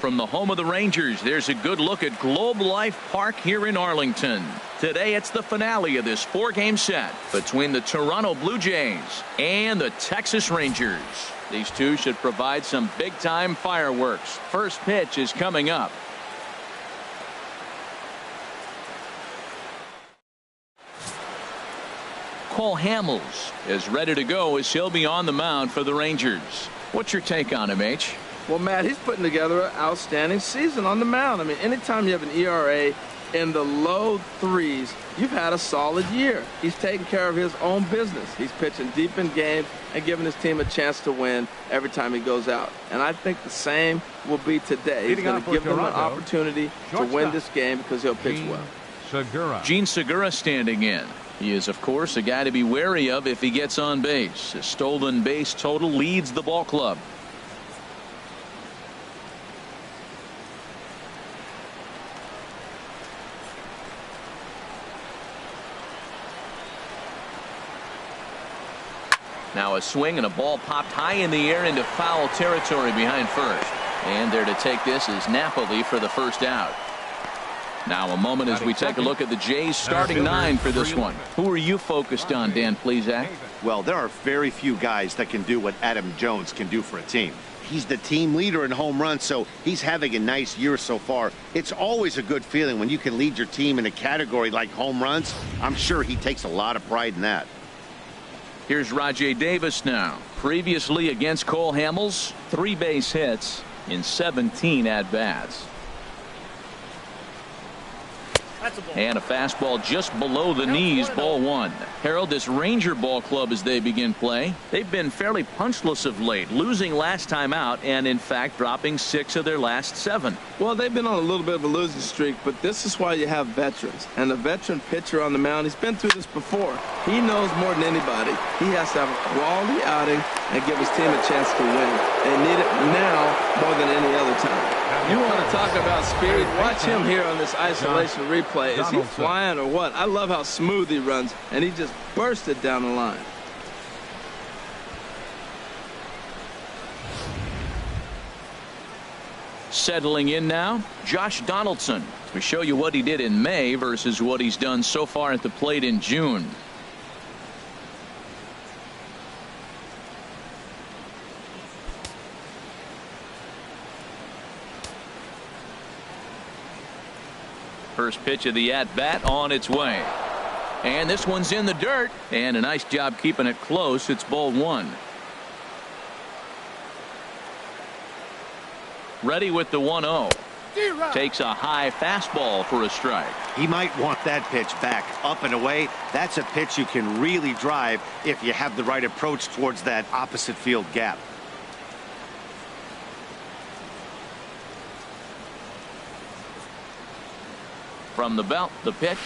from the home of the Rangers, there's a good look at Globe Life Park here in Arlington. Today it's the finale of this 4-game set between the Toronto Blue Jays and the Texas Rangers. These two should provide some big-time fireworks. First pitch is coming up. Cole Hamels is ready to go as he'll be on the mound for the Rangers. What's your take on him, H? Well, Matt, he's putting together an outstanding season on the mound. I mean, anytime you have an ERA in the low 3s, you've had a solid year. He's taking care of his own business. He's pitching deep in games and giving his team a chance to win every time he goes out. And I think the same will be today. He's going to give them an opportunity to win this game because he'll pitch well. Gene Segura standing in. He is, of course, a guy to be wary of if he gets on base. His stolen base total leads the ball club. Now a swing and a ball popped high in the air into foul territory behind first. And there to take this is Napoli for the first out. Now a moment as we take a look at the Jays starting 9 for this one. Who are you focused on, Dan Plesac? Well, there are very few guys that can do what Adam Jones can do for a team. He's the team leader in home runs, so he's having a nice year so far. It's always a good feeling when you can lead your team in a category like home runs. I'm sure he takes a lot of pride in that. Here's Rajay Davis now. Previously against Cole Hamels, 3 base hits in 17 at-bats. And a fastball just below the knees, ball 1. Harold, this Ranger ball club as they begin play, they've been fairly punchless of late, losing last time out and in fact dropping 6 of their last 7. Well, they've been on a little bit of a losing streak, but this is why you have veterans. And a veteran pitcher on the mound, he's been through this before. He knows more than anybody. He has to have a quality outing and give his team a chance to win. They need it now more than any other time. You want to talk about speed? Watch him here on this isolation replay. Is he flying or what? I love how smooth he runs, and he just bursted down the line. Settling in now, Josh Donaldson. We show you what he did in May versus what he's done so far at the plate in June. First pitch of the at-bat on its way. And this one's in the dirt. And a nice job keeping it close. It's ball 1. Ready with the 1-0. Takes a high fastball for a strike. He might want that pitch back up and away. That's a pitch you can really drive if you have the right approach towards that opposite field gap. From the belt, the pitch.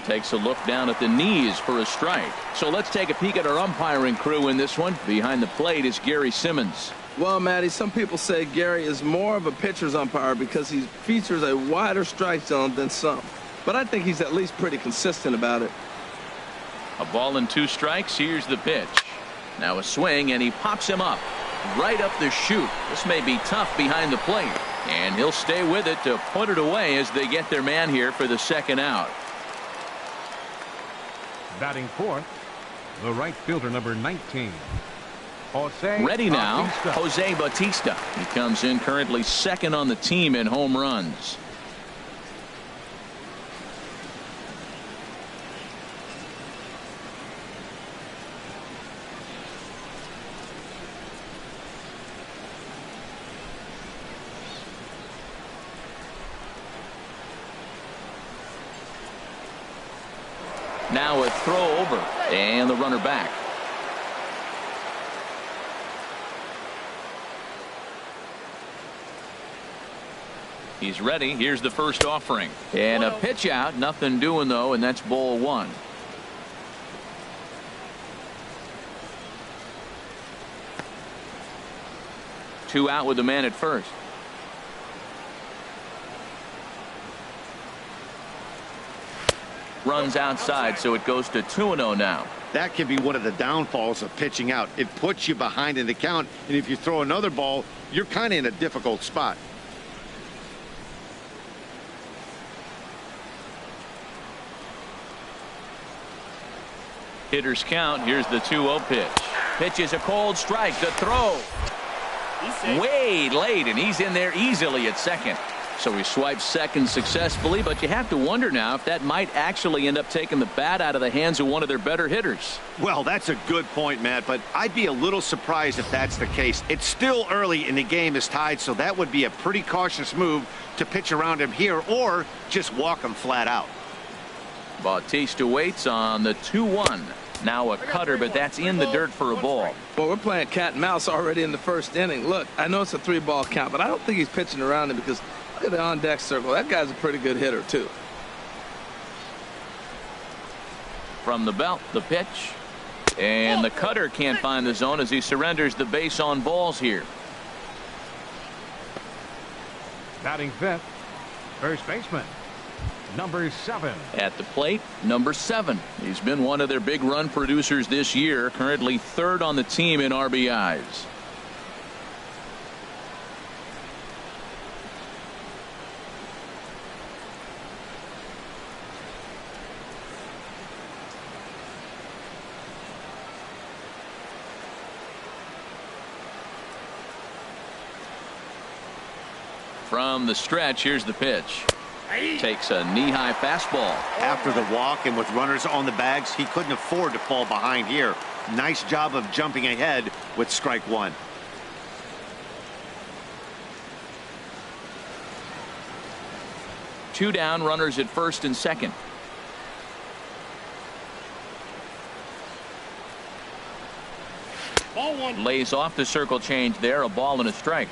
Takes a look down at the knees for a strike. So let's take a peek at our umpiring crew in this one. Behind the plate is Gary Simmons. Well, Matty, some people say Gary is more of a pitcher's umpire because he features a wider strike zone than some. But I think he's at least pretty consistent about it. A ball and 2 strikes. Here's the pitch. Now a swing, and he pops him up. Right up the chute. This may be tough behind the plate. And he'll stay with it to put it away as they get their man here for the second out. Batting fourth, the right fielder, number 19. Ready now, Jose Bautista. He comes in currently second on the team in home runs. Now a throw over and the runner back. He's ready. Here's the first offering. And a pitch out. Nothing doing, though, and that's ball 1. Two out with the man at first. Runs outside, so it goes to 2-0 now. That can be one of the downfalls of pitching out. It puts you behind in the count, and if you throw another ball, you're kind of in a difficult spot. Hitters count. Here's the 2-0 pitch. Pitch is a cold strike. The throw. Way late, and he's in there easily at second. So he swipes second successfully, but you have to wonder now if that might actually end up taking the bat out of the hands of one of their better hitters. Well, that's a good point, Matt, but I'd be a little surprised if that's the case. It's still early and the game is tied, so that would be a pretty cautious move to pitch around him here or just walk him flat out. Bautista waits on the 2-1. Now a cutter, but that's in the dirt for a ball. Well, we're playing cat and mouse already in the first inning. Look, I know it's a 3-ball count, but I don't think he's pitching around him because look at the on-deck circle. That guy's a pretty good hitter, too. From the belt, the pitch. And the cutter can't find the zone as he surrenders the base on balls here. Batting fifth, first baseman, number 7. At the plate, number 7. He's been one of their big run producers this year, currently 3rd on the team in RBIs. From the stretch, here's the pitch. Takes a knee-high fastball. After the walk and with runners on the bags, he couldn't afford to fall behind here. Nice job of jumping ahead with strike 1. Two down, runners at first and second. Ball 1. Lays off the circle change there, a ball and a strike.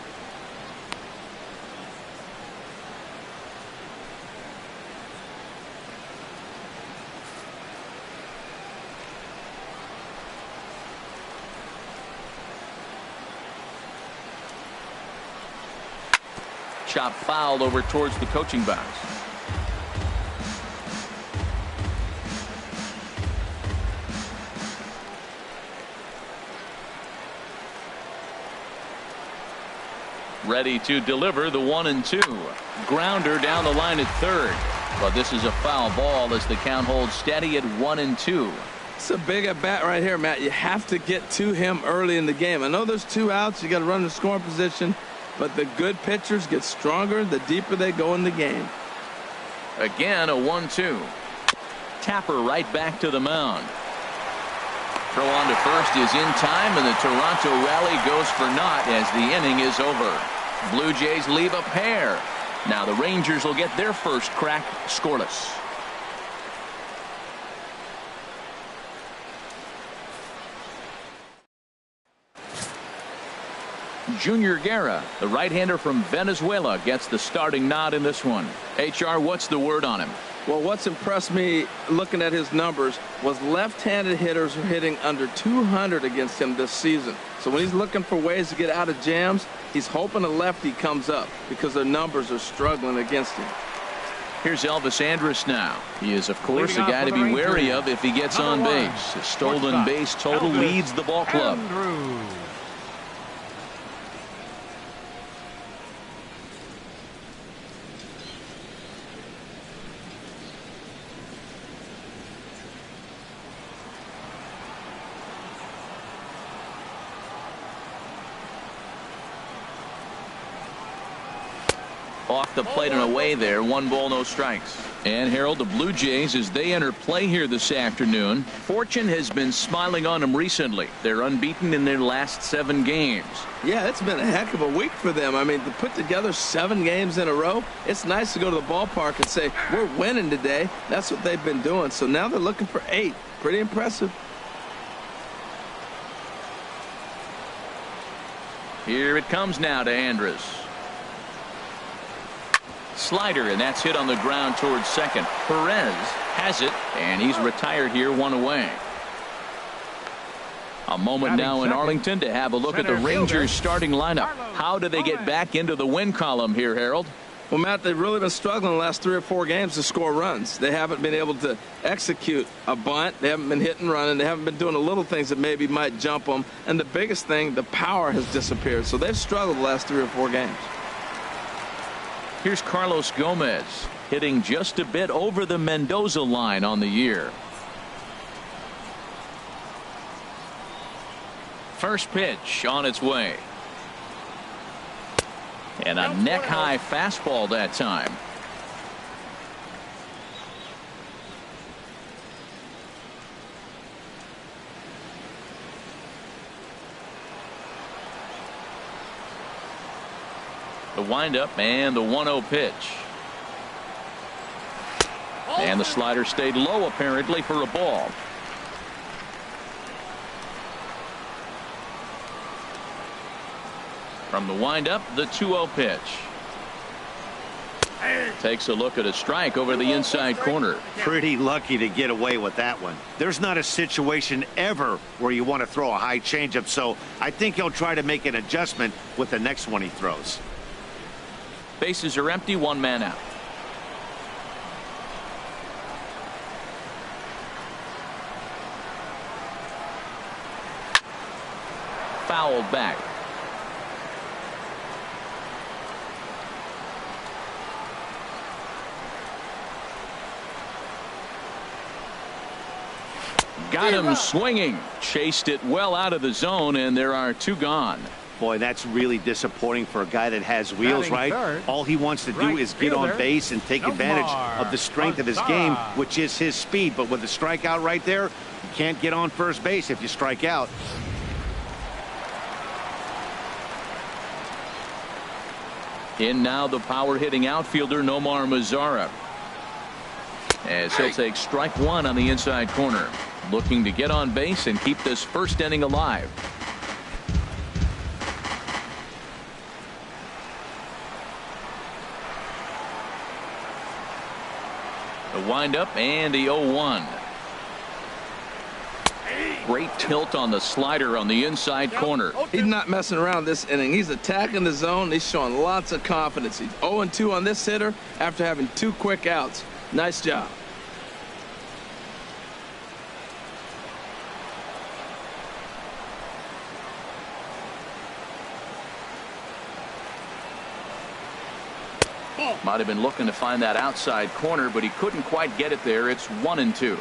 Chop fouled over towards the coaching box. Ready to deliver the 1-2. Grounder down the line at third. But this is a foul ball as the count holds steady at 1-2. It's a big at bat right here, Matt. You have to get to him early in the game. I know there's 2 outs. You got to run the scoring position. But the good pitchers get stronger the deeper they go in the game. Again, a 1-2. Tapper right back to the mound. Throw on to first is in time, and the Toronto rally goes for naught as the inning is over. Blue Jays leave a pair. Now the Rangers will get their first crack scoreless. Junior Guerra, the right-hander from Venezuela, gets the starting nod in this one. HR, what's the word on him? Well, what's impressed me looking at his numbers was left-handed hitters are hitting under 200 against him this season. So when he's looking for ways to get out of jams, he's hoping a lefty comes up because their numbers are struggling against him. Here's Elvis Andrus now. He is, of course, a guy to be wary of if he gets on base. His stolen base total leads the ball club. Off the plate and away there. 1 ball, no strikes. And Harold, the Blue Jays, as they enter play here this afternoon, fortune has been smiling on them recently. They're unbeaten in their last 7 games. Yeah, it's been a heck of a week for them. I mean, to put together 7 games in a row, it's nice to go to the ballpark and say, we're winning today. That's what they've been doing. So now they're looking for 8. Pretty impressive. Here it comes now to Andrus. Slider, and that's hit on the ground towards second. Perez has it, and he's retired here, 1 away. A moment now in Arlington to have a look at the Rangers starting lineup. How do they get back into the win column here, Harold? Well, Matt, they've really been struggling the last 3 or 4 games to score runs. They haven't been able to execute a bunt. They haven't been hitting, running. They haven't been doing the little things that maybe might jump them. And the biggest thing, the power has disappeared. So they've struggled the last 3 or 4 games. Here's Carlos Gomez hitting just a bit over the Mendoza line on the year. First pitch on its way. And a neck-high fastball that time. The windup and the 1-0 pitch. And the slider stayed low apparently for a ball. From the windup, the 2-0 pitch. Takes a look at a strike over the inside corner. Pretty lucky to get away with that one. There's not a situation ever where you want to throw a high changeup, so I think he'll try to make an adjustment with the next one he throws. Bases are empty, one man out. Fouled back. Got him swinging. Chased it well out of the zone, and there are two gone. Boy, that's really disappointing for a guy that has wheels, right? All he wants to do is get on base and take advantage of the strength of his game, which is his speed. But with the strikeout right there, you can't get on first base if you strike out. In now the power hitting outfielder Nomar Mazara, as he'll take strike one on the inside corner, looking to get on base and keep this first inning alive. The windup and the 0-1. Great tilt on the slider on the inside corner. He's not messing around this inning. He's attacking the zone. He's showing lots of confidence. He's 0-2 on this hitter after having 2 quick outs. Nice job. Might have been looking to find that outside corner, but he couldn't quite get it there. It's 1-2.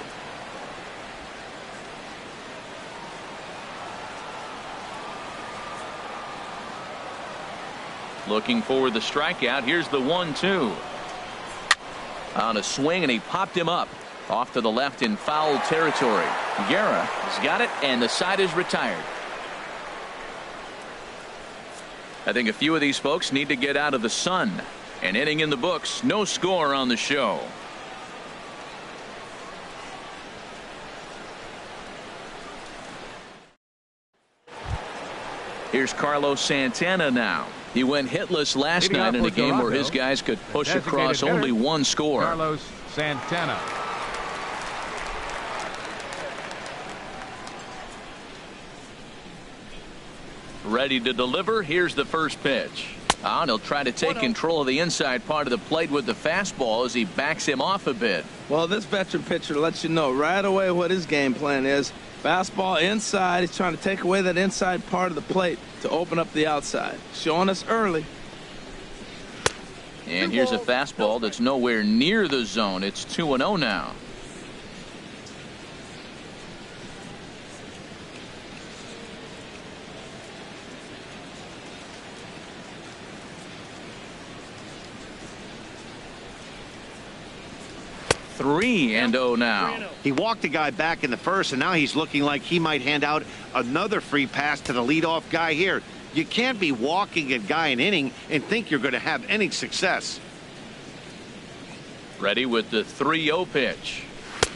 Looking for the strikeout. Here's the 1-2. On a swing, and he popped him up off to the left in foul territory. Guerra has got it, and the side is retired. I think a few of these folks need to get out of the sun. An inning in the books, no score on the show. Here's Carlos Santana now. He went hitless last night in a game where his guys could push across only one score. Carlos Santana. Ready to deliver. Here's the first pitch. And he'll try to take control of the inside part of the plate with the fastball as he backs him off a bit. Well, this veteran pitcher lets you know right away what his game plan is. Fastball inside. He's trying to take away that inside part of the plate to open up the outside. Showing us early. And here's a fastball that's nowhere near the zone. It's 2-0 now. Three and 0 now. He walked a guy back in the first, and now he's looking like he might hand out another free pass to the leadoff guy here. You can't be walking a guy an inning and think you're going to have any success. Ready with the 3-0 pitch.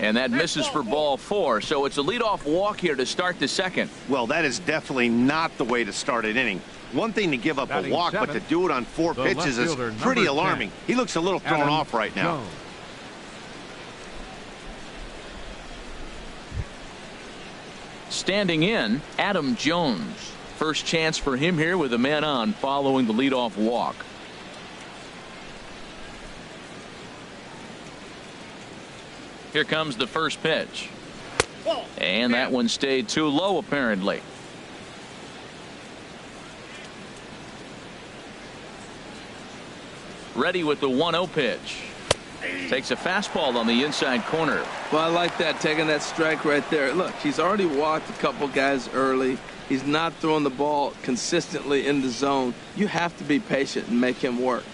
And that misses for ball 4. So it's a leadoff walk here to start the second. Well, that is definitely not the way to start an inning. One thing to give up a walk, but to do it on 4 pitches is pretty alarming. He looks a little thrown off right now. Standing in, Adam Jones. First chance for him here with a man on following the leadoff walk. Here comes the first pitch. And that one stayed too low apparently. Ready with the 1-0 pitch. Takes a fastball on the inside corner. Well, I like that, taking that strike right there. Look, he's already walked a couple guys early. He's not throwing the ball consistently in the zone. You have to be patient and make him work.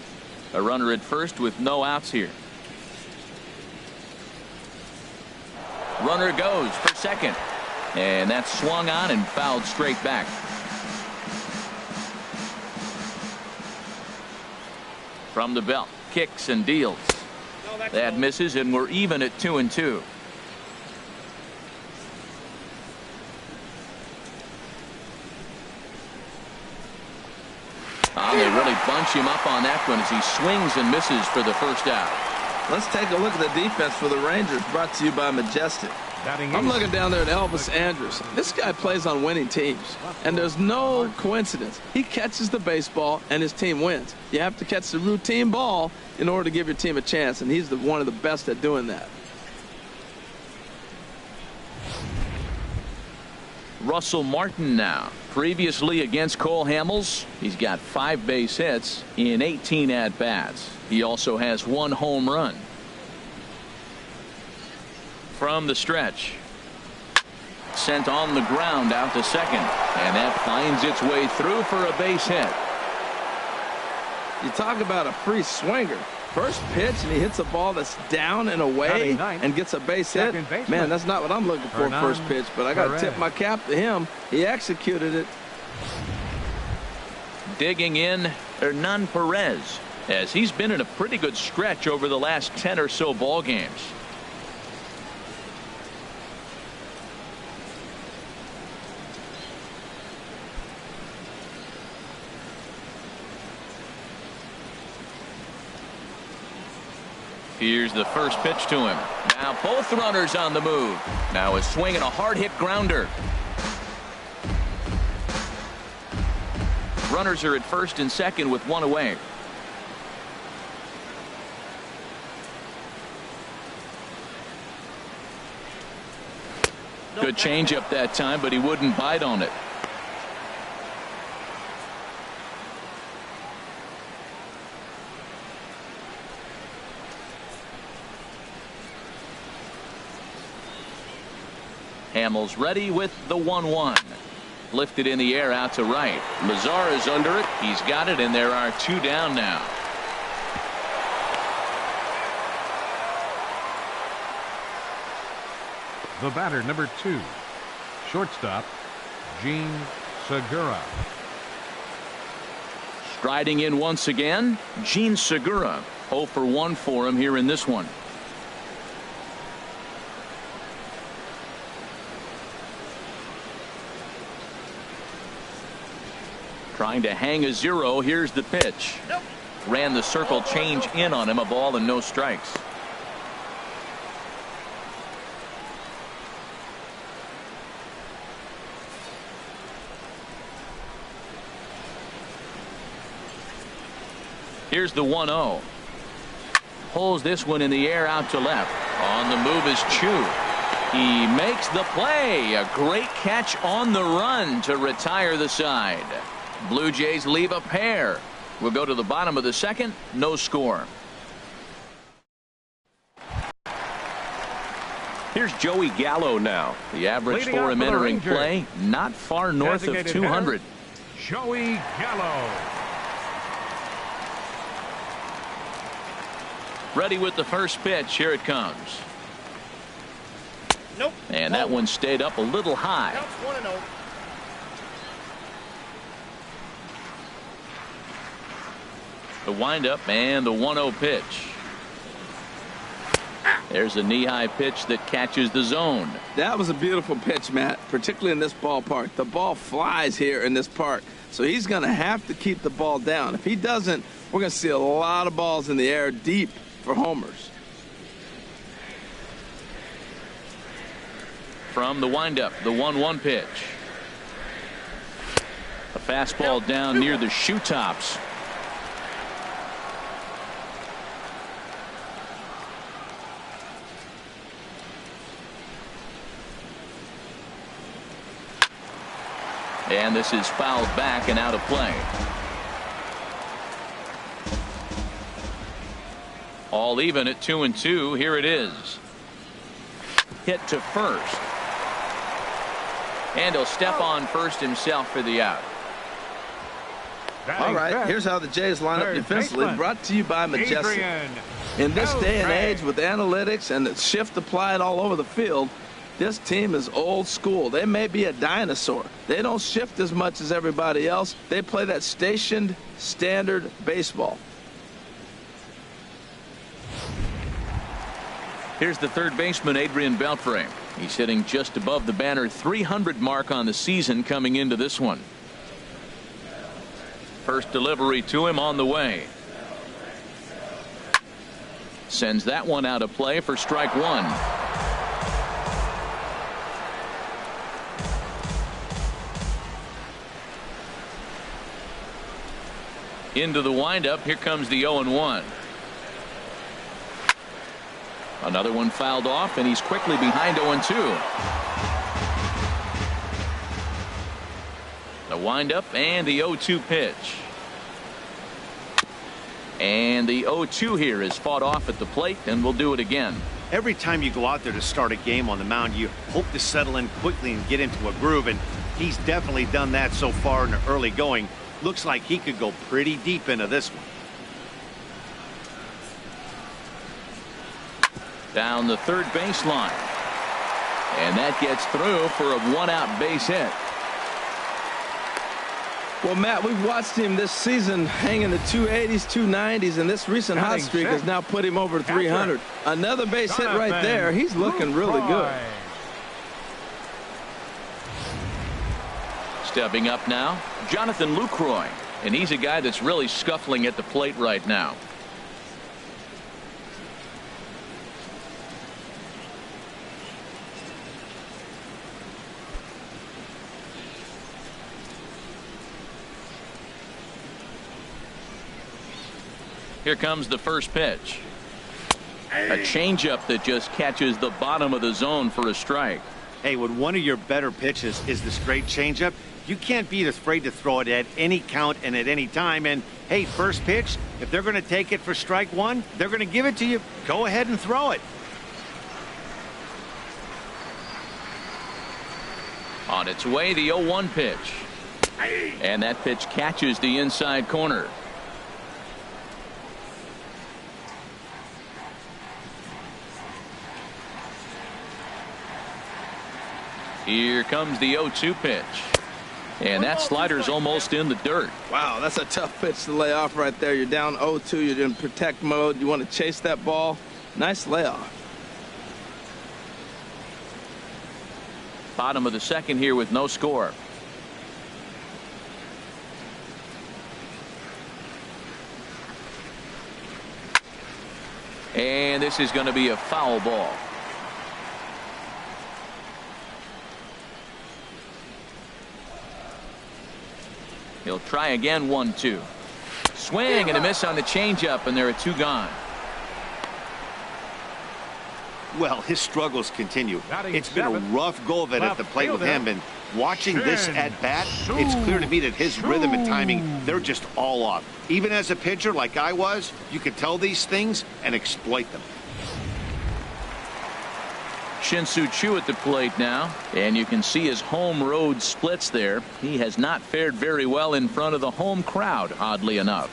A runner at first with no outs here. Runner goes for second. And that's swung on and fouled straight back. From the belt, kicks and deals. That misses, and we're even at 2-2. They really bunch him up on that one as he swings and misses for the first out. Let's take a look at the defense for the Rangers, brought to you by Majestic. I'm looking down there at Elvis Andrus. This guy plays on winning teams, and there's no coincidence. He catches the baseball, and his team wins. You have to catch the routine ball in order to give your team a chance, and he's one of the best at doing that. Russell Martin now. Previously against Cole Hamels, he's got 5 base hits in 18 at-bats. He also has 1 home run. From the stretch. Sent on the ground out to second. And that finds its way through for a base hit. You talk about a free swinger. First pitch, and he hits a ball that's down and away and gets a base hit. Man, that's not what I'm looking for first pitch, but I got to tip my cap to him. He executed it. Digging in, Hernan Perez, as he's been in a pretty good stretch over the last 10 or so ball games. Here's the first pitch to him. Now both runners on the move. Now a swing and a hard hit grounder. Runners are at first and second with 1 away. Good changeup that time, but he wouldn't bite on it. Hamels ready with the 1-1. Lifted in the air out to right. Lazar is under it. He's got it, and there are 2 down now. The batter, number 2, shortstop, Jean Segura. Striding in once again, Jean Segura. 0 for 1 for him here in this one. Trying to hang a 0. Here's the pitch. Ran the circle change in on him. A ball and no strikes. Here's the 1-0. Pulls this one in the air out to left. On the move is Chu. He makes the play. A great catch on the run to retire the side. Blue Jays leave a pair. We'll go to the bottom of the second. No score. Here's Joey Gallo now. The average for him entering play not far north of 200. Joey Gallo. Ready with the first pitch. Here it comes. Nope. And that one stayed up a little high. Counts 1-0. The windup and the 1-0 pitch. There's a knee-high pitch that catches the zone. That was a beautiful pitch, Matt, particularly in this ballpark. The ball flies here in this park, so he's going to have to keep the ball down. If he doesn't, we're going to see a lot of balls in the air deep for homers. From the windup, the 1-1 pitch. A fastball down near the shoe tops. And this is fouled back and out of play. All even at 2-2. Here it is. Hit to first. And he'll step on first himself for the out. All right, here's how the Jays line up defensively, brought to you by Majestic. In this day and age with analytics and the shift applied all over the field, this team is old school. They may be a dinosaur. They don't shift as much as everybody else. They play that stationed, standard baseball. Here's the third baseman, Adrian Beltre. He's hitting just above the banner 300 mark on the season coming into this one. First delivery to him on the way. Sends that one out of play for strike one. Into the windup. Here comes the 0-1. Another one fouled off, and he's quickly behind 0-2. The windup and the 0-2 pitch. And the 0-2 here is fought off at the plate, and we'll do it again. Every time you go out there to start a game on the mound, you hope to settle in quickly and get into a groove, and he's definitely done that so far in the early going. Looks like he could go pretty deep into this one. Down the third baseline. And that gets through for a one-out base hit. Well, Matt, we've watched him this season hanging the 280s, 290s, and this recent hot streak has now put him over 300. Another base hit right there. He's looking really good. Stepping up now, Jonathan Lucroy, and he's a guy that's really scuffling at the plate right now. Here comes the first pitch. A changeup that just catches the bottom of the zone for a strike. Hey, when one of your better pitches is the straight changeup, you can't be afraid to throw it at any count and at any time. And hey, first pitch, if they're going to take it for strike one, they're going to give it to you. Go ahead and throw it. On its way, the 0-1 pitch. And that pitch catches the inside corner. Here comes the 0-2 pitch. And that slider's almost in the dirt. Wow, that's a tough pitch to lay off right there. You're down 0-2. You're in protect mode. You want to chase that ball. Nice layoff. Bottom of the second here with no score. And this is going to be a foul ball. He'll try again. 1-2. Swing and a miss on the changeup, and there are two gone. Well, his struggles continue. It's been a rough go of it at the plate with him, and watching this at bat, it's clear to me that his rhythm and timing, they're just all off. Even as a pitcher like I was, you could tell these things and exploit them. Shin-Soo Choo at the plate now, and you can see his home road splits there. He has not fared very well in front of the home crowd, oddly enough.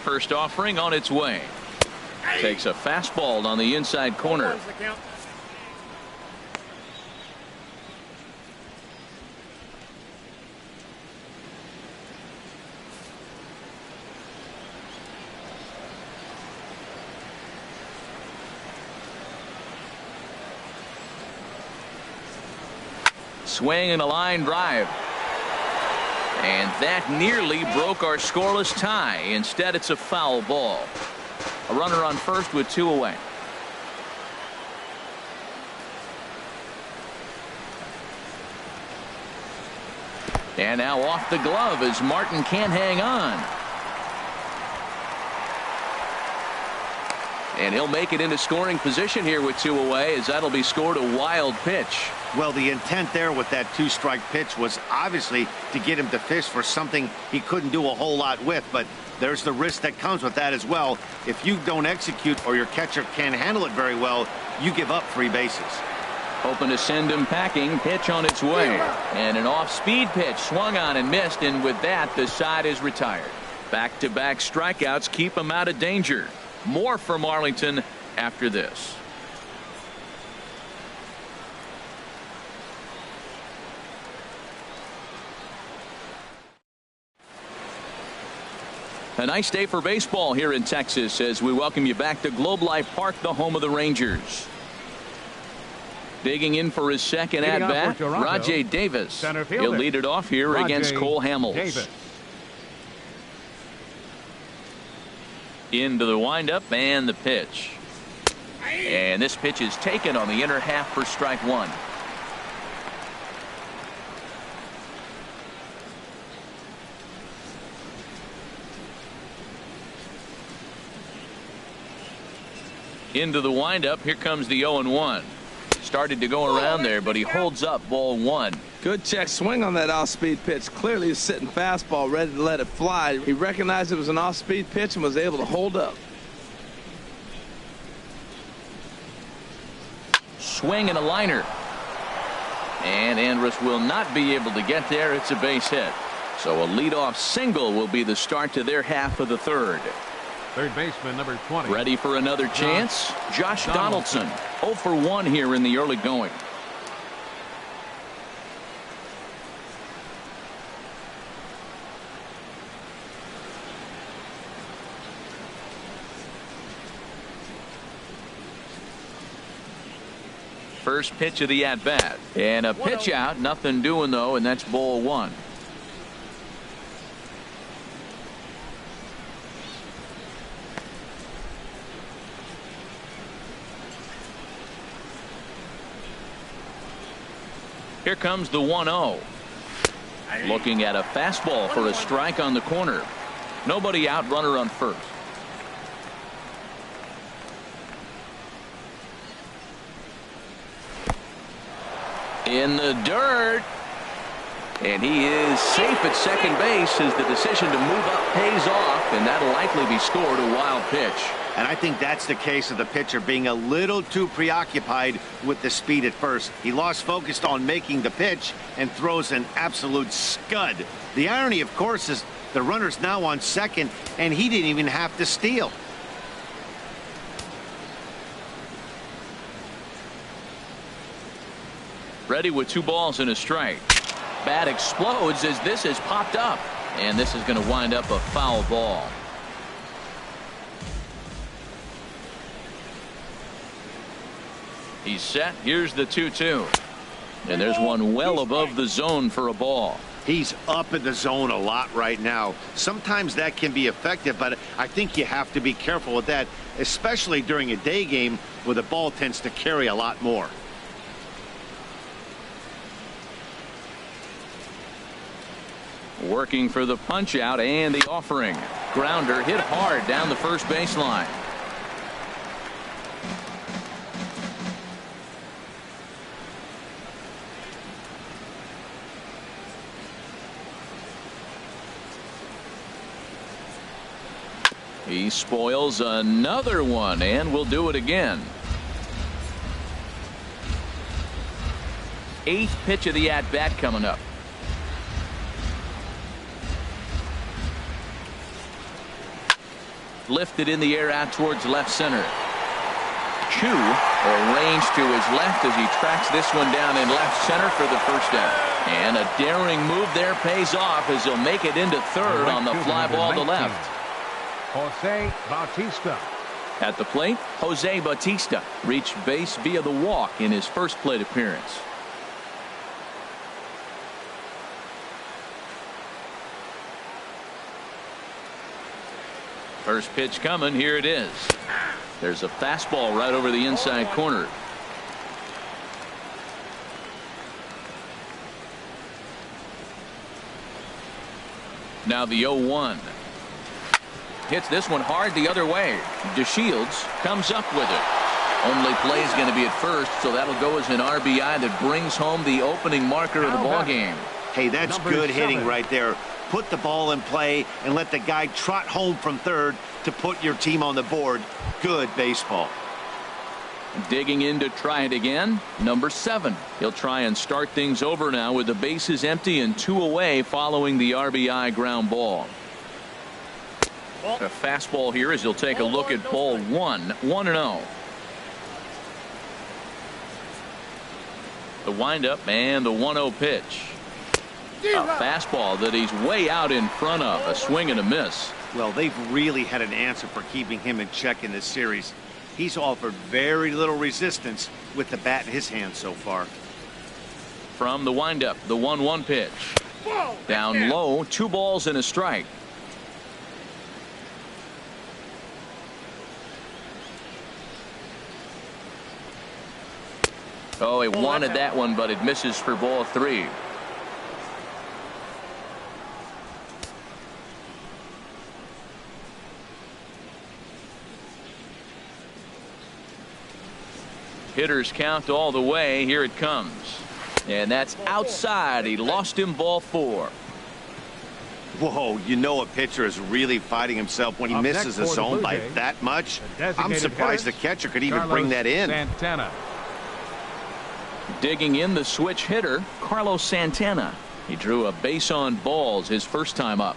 First offering on its way. Takes a fastball on the inside corner. Swing and a line drive. And that nearly broke our scoreless tie. Instead, it's a foul ball. A runner on first with two away. And now off the glove as Martin can't hang on. And he'll make it into scoring position here with 2 away, as that'll be scored a wild pitch. Well, the intent there with that 2-strike pitch was obviously to get him to fish for something he couldn't do a whole lot with, but there's the risk that comes with that as well. If you don't execute or your catcher can't handle it very well, you give up 3 bases. Hoping to send him packing. Pitch on its way. And an off-speed pitch swung on and missed, and with that, the side is retired. Back-to-back strikeouts keep him out of danger. More from Arlington after this. A nice day for baseball here in Texas as we welcome you back to Globe Life Park, the home of the Rangers. Digging in for his second at-bat, Rajay Davis. He'll lead it off here against Cole Hamels. Davis. Into the windup and the pitch. And this pitch is taken on the inner half for strike 1. Into the windup. Here comes the 0-1. Started to go around there, but he holds up ball 1. Good check swing on that off-speed pitch. Clearly a sitting fastball ready to let it fly. He recognized it was an off-speed pitch and was able to hold up. Swing and a liner. And Andrus will not be able to get there. It's a base hit. So a leadoff single will be the start to their half of the third. Third baseman, number 20. Ready for another chance? Josh Donaldson. 0 for 1 here in the early going. First pitch of the at-bat. And a pitch out. Nothing doing, though, and that's ball 1. Here comes the 1-0. Looking at a fastball for a strike on the corner. Nobody out, runner on first. In the dirt. And he is safe at second base as the decision to move up pays off, and that'll likely be scored a wild pitch. And I think that's the case of the pitcher being a little too preoccupied with the speed at first. He lost focus on making the pitch and throws an absolute scud. The irony, of course, is the runner's now on second, and he didn't even have to steal. Ready with 2 balls and a strike. Bat explodes as this has popped up, and this is going to wind up a foul ball. He's set. Here's the 2-2. And there's one well above the zone for a ball. He's up in the zone a lot right now. Sometimes that can be effective, but I think you have to be careful with that, especially during a day game where the ball tends to carry a lot more. Working for the punch out and the offering. Grounder hit hard down the first baseline. He spoils another one and will do it again. 8th pitch of the at-bat coming up. Lifted in the air out towards left center. Chu arranged to his left as he tracks this one down in left center for the first out. And a daring move there pays off as he'll make it into third on the fly ball to left. Jose Bautista. At the plate, Jose Bautista reached base via the walk in his first plate appearance. First pitch coming. Here it is. There's a fastball right over the inside corner. Now the 0-1. Hits this one hard the other way. DeShields comes up with it. Only play is going to be at first, so that'll go as an RBI that brings home the opening marker of the ball game. Hey, that's good hitting right there. Put the ball in play and let the guy trot home from third to put your team on the board. Good baseball. Digging in to try it again, number 7. He'll try and start things over now with the bases empty and 2 away following the RBI ground ball. A fastball here as he'll take a look at ball 1, 1-0. The windup and the 1-0 pitch. A fastball that he's way out in front of. A swing and a miss. Well, they've really had an answer for keeping him in check in this series. He's offered very little resistance with the bat in his hand so far. From the windup, the 1-1 pitch. Down low, 2 balls and a strike. Oh, he wanted that one, but it misses for ball 3. Hitters count all the way. Here it comes. And that's outside. He lost him, ball 4. Whoa, you know a pitcher is really fighting himself when he misses a zone by that much. I'm surprised the catcher could even bring that in. Santana. Digging in, the switch hitter, Carlos Santana. He drew a base on balls his first time up.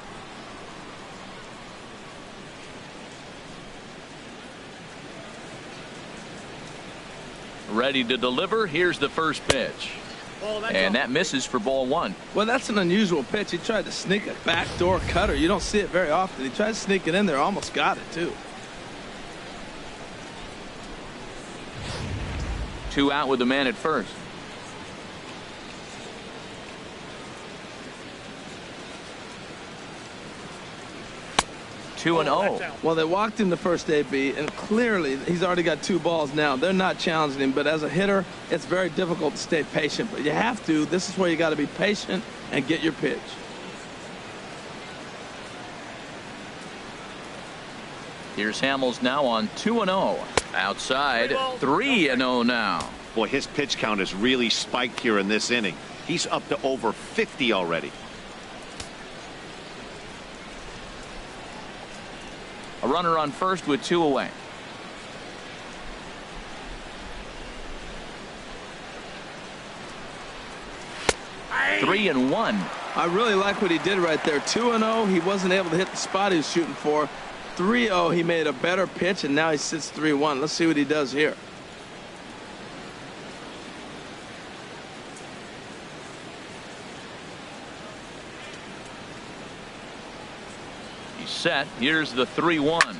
Ready to deliver. Here's the first pitch. And that misses for ball 1. Well, that's an unusual pitch. He tried to sneak a backdoor cutter. You don't see it very often. He tried to sneak it in there. Almost got it, too. 2 out with the man at first. Two and 0. Well, they walked him the first AB, and clearly he's already got 2 balls now. They're not challenging him, but as a hitter, it's very difficult to stay patient. But you have to. This is where you got to be patient and get your pitch. Here's Hamels now on 2-0. Outside, 3-0 now. Boy, his pitch count has really spiked here in this inning. He's up to over 50 already. A runner on first with 2 away. Three and 1. I really like what he did right there. 2-0. He wasn't able to hit the spot he was shooting for. 3-0. He made a better pitch, and now he sits 3-1. Let's see what he does here. Set. Here's the 3-1.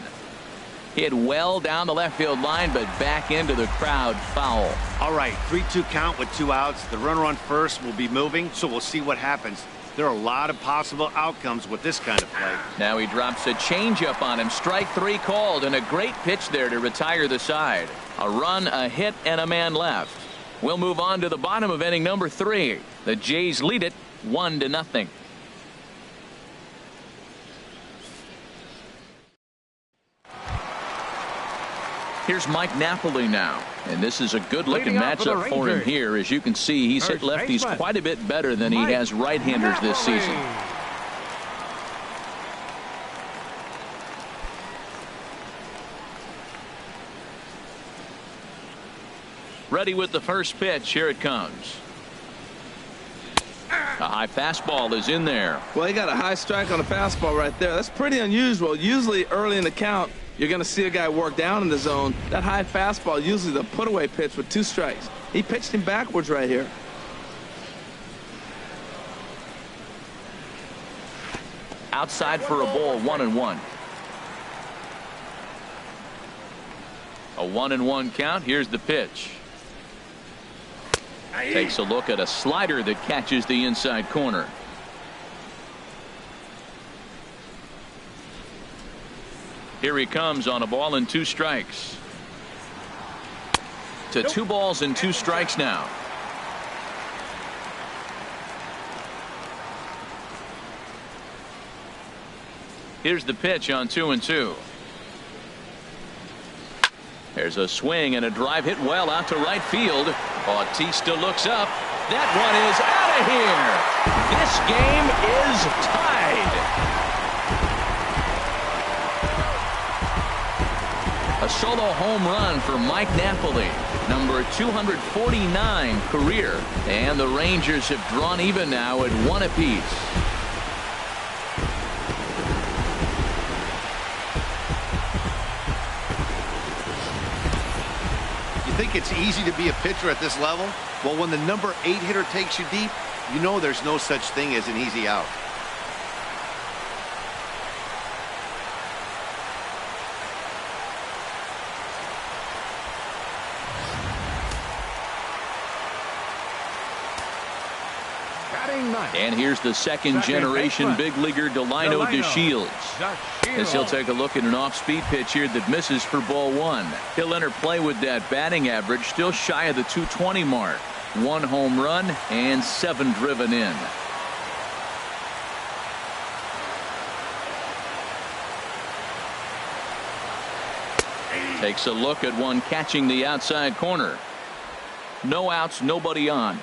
Hit well down the left field line, but back into the crowd, foul. All right, 3-2 count with 2 outs. The runner on first will be moving, so we'll see what happens. There are a lot of possible outcomes with this kind of play. Now he drops a changeup on him. Strike 3 called, and a great pitch there to retire the side. A run, a hit, and a man left. We'll move on to the bottom of inning number 3. The Jays lead it 1-0. Here's Mike Napoli now, and this is a good-looking matchup for him here. As you can see, he's hit lefties quite a bit better than he has right-handers this season. Ready with the first pitch. Here it comes. A high fastball is in there. Well, he got a high strike on a fastball right there. That's pretty unusual. Usually early in the count, you're going to see a guy work down in the zone. That high fastball, usually the put-away pitch with 2 strikes. He pitched him backwards right here. Outside for a ball, 1-1. A 1-1 count. Here's the pitch. Takes a look at a slider that catches the inside corner. Here he comes on a ball and 2 strikes. To 2 balls and 2 strikes now. Here's the pitch on 2-2. There's a swing and a drive hit well out to right field. Bautista looks up. That one is out of here. This game is tied. A solo home run for Mike Napoli, number 249 career. And the Rangers have drawn even now at 1 apiece. Think it's easy to be a pitcher at this level? Well, when the number 8 hitter takes you deep, you know there's no such thing as an easy out. And here's the second generation big leaguer Delino DeShields. As he'll take a look at an off-speed pitch here that misses for ball 1. He'll enter play with that batting average still shy of the 220 mark. 1 home run and 7 driven in. Takes a look at one catching the outside corner. No outs, nobody on.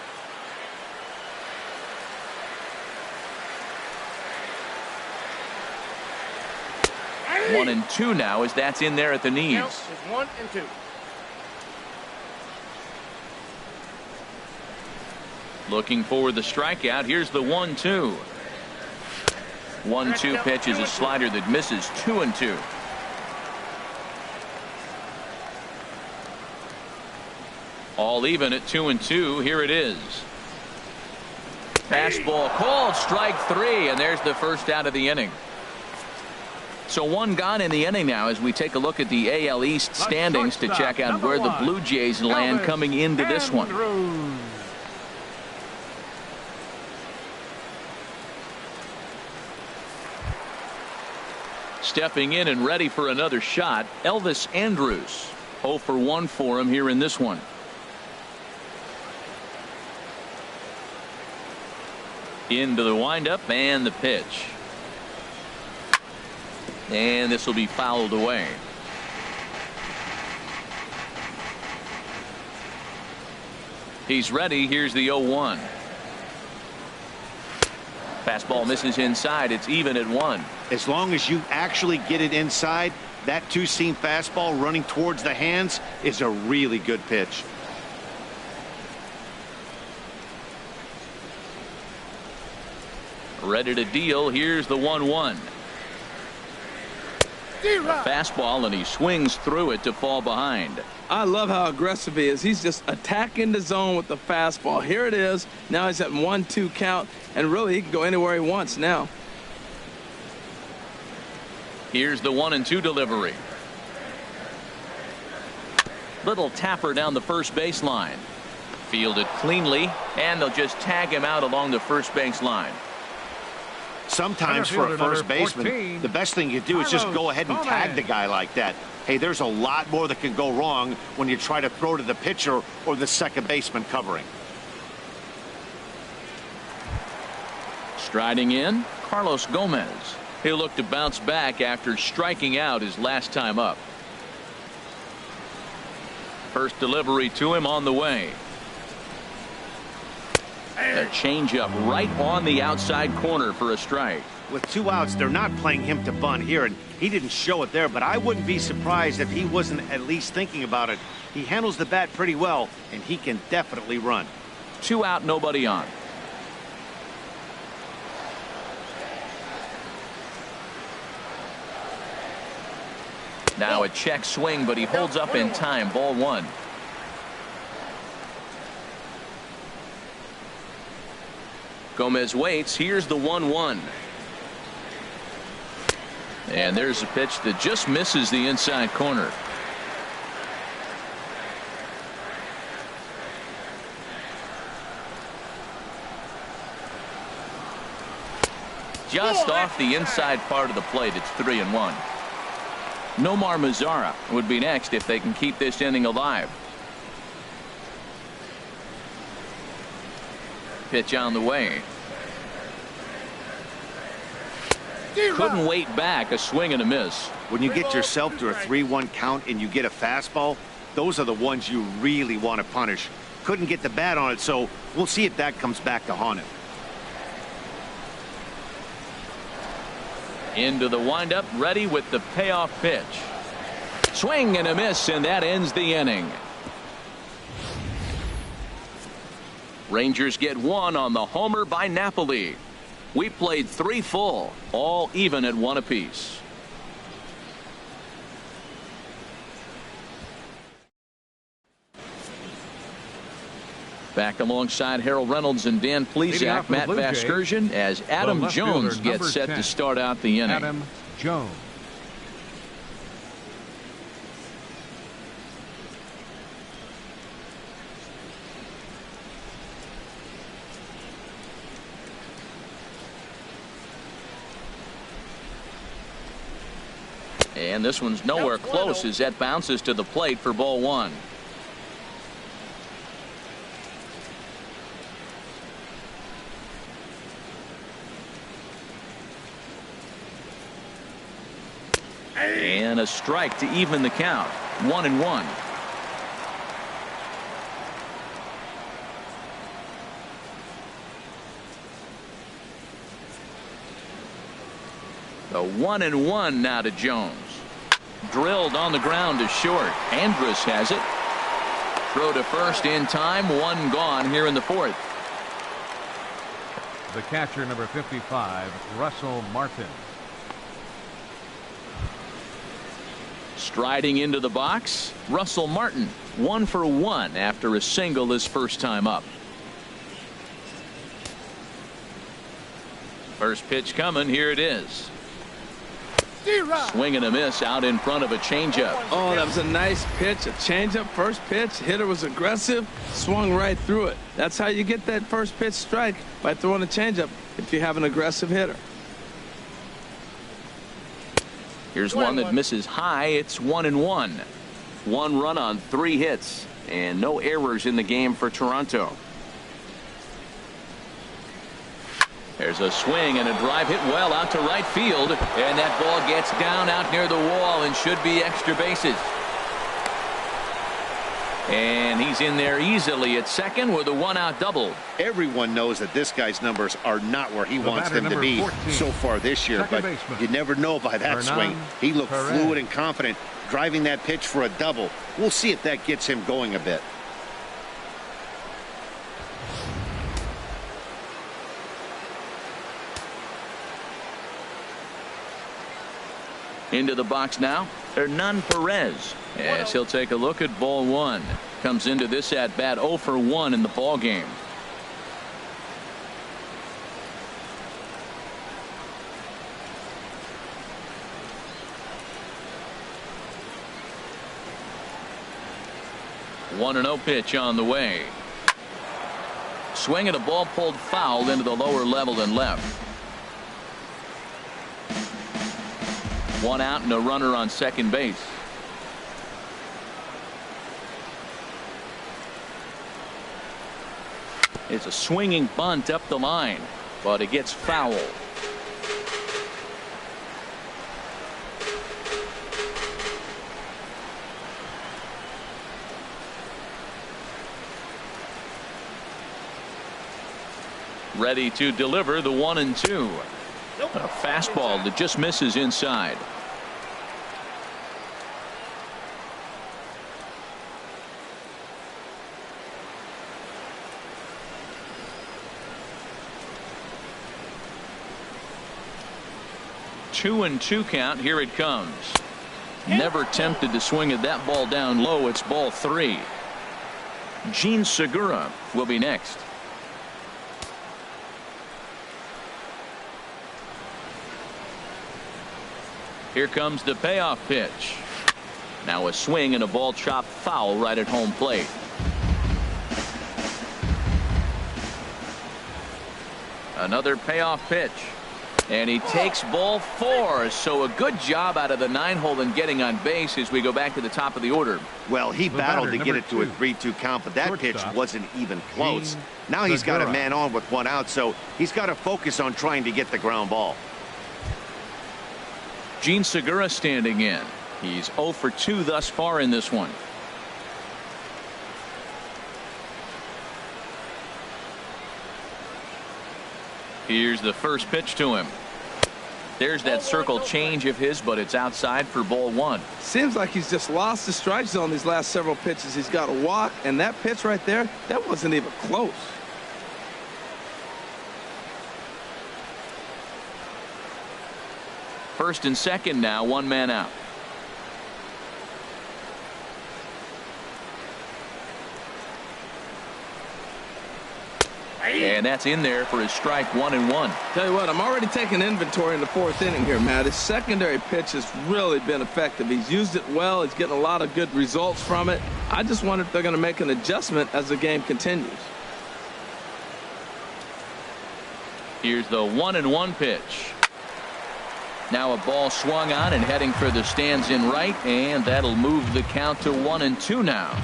One and 2 now as that's in there at the knees. 1 and 2. Looking for the strikeout. Here's the 1-2. 1-2 pitch is a slider that misses. 2-2. All even at 2-2. Here it is. Fastball called, strike 3, and there's the first out of the inning. So 1 gone in the inning now as we take a look at the AL East standings to check out where the Blue Jays land coming into this one. Stepping in and ready for another shot, Elvis Andrus. 0 for 1 for him here in this one. Into the windup and the pitch. And this will be fouled away. He's ready. Here's the 0-1. Fastball misses inside. It's even at 1. As long as you actually get it inside, that two-seam fastball running towards the hands is a really good pitch. Ready to deal. Here's the 1-1. A fastball, and he swings through it to fall behind. I love how aggressive he is. He's just attacking the zone with the fastball. Here it is. Now he's at 1-2 count, and really he can go anywhere he wants now. Here's the 1-2 delivery. Little tapper down the first baseline. Fielded cleanly, and they'll just tag him out along the first base line. Sometimes for a first baseman, the best thing you do is just go ahead and tag the guy like that. Hey, there's a lot more that can go wrong when you try to throw to the pitcher or the second baseman covering. Striding in, Carlos Gomez. He'll look to bounce back after striking out his last time up. First delivery to him on the way. A changeup right on the outside corner for a strike. With 2 outs, they're not playing him to bunt here, and he didn't show it there, but I wouldn't be surprised if he wasn't at least thinking about it. He handles the bat pretty well, and he can definitely run. 2 out, nobody on. Now a check swing, but he holds up in time. Ball 1. Gomez waits. Here's the 1-1. And there's a pitch that just misses the inside corner. Just off the inside part of the plate. It's 3-1. Nomar Mazara would be next if they can keep this inning alive. Pitch on the way. Couldn't wait back. A swing and a miss. When you get yourself to a 3-1 count and you get a fastball, those are the ones you really want to punish. Couldn't get the bat on it, so we'll see if that comes back to haunt him. Into the windup, ready with the payoff pitch. Swing and a miss, and that ends the inning. Rangers get one on the homer by Napoli. We played 3 full, all even at 1 apiece. Back alongside Harold Reynolds and Dan Plesac, Matt Vasgersian, as Adam Jones gets set to start out the inning. Adam Jones. And this one's nowhere close as that bounces to the plate for ball 1. And a strike to even the count. 1-1. The 1-1 now to Jones. Drilled on the ground to short. Andrus has it. Throw to first in time. 1 gone here in the 4th. The catcher, number 55, Russell Martin. Striding into the box, Russell Martin. 1 for 1 after a single his first time up. First pitch coming. Here it is. Swing and a miss out in front of a changeup. Oh, that was a nice pitch. A changeup, first pitch. Hitter was aggressive, swung right through it. That's how you get that first pitch strike, by throwing a changeup if you have an aggressive hitter. Here's one that misses high. It's 1-1. 1 run on 3 hits and no errors in the game for Toronto. There's a swing and a drive hit well out to right field, and that ball gets down out near the wall and should be extra bases. And he's in there easily at second with a 1-out double. Everyone knows that this guy's numbers are not where he wants them to be 14, so far this year, but you never know by that swing. He looked fluid and confident driving that pitch for a double. We'll see if that gets him going a bit. Into the box now, Hernan Perez, as he'll take a look at ball 1. Comes into this at bat 0 for 1 in the ball game. One 1-0 pitch on the way. Swing and a ball pulled foul into the lower level and left. 1 out and a runner on second base. It's a swinging bunt up the line, but it gets foul. Ready to deliver the 1-2. A fastball that just misses inside. Two and 2 count. Here it comes. Never tempted to swing at that ball down low. It's ball 3. Gene Segura will be next. Here comes the payoff pitch. Now a swing and a ball chopped foul right at home plate. Another payoff pitch. And he takes ball 4. So a good job out of the 9-hole in getting on base as we go back to the top of the order. Well, he battled to get it to a 3-2 count, but that pitch wasn't even close. Now he's got a man on with 1 out, so he's got to focus on trying to get the ground ball. Gene Segura standing in. He's 0 for 2 thus far in this one. Here's the first pitch to him. There's that circle change of his, but it's outside for ball 1. Seems like he's just lost the strike zone these last several pitches. He's got a walk, and that pitch right there, that wasn't even close. First and second now, 1 man out. And that's in there for his strike 1-1. Tell you what, I'm already taking inventory in the 4th inning here, Matt. His secondary pitch has really been effective. He's used it well. He's getting a lot of good results from it. I just wonder if they're going to make an adjustment as the game continues. Here's the 1-1 pitch. Now a ball swung on and heading for the stands in right, and that'll move the count to 1-2 now.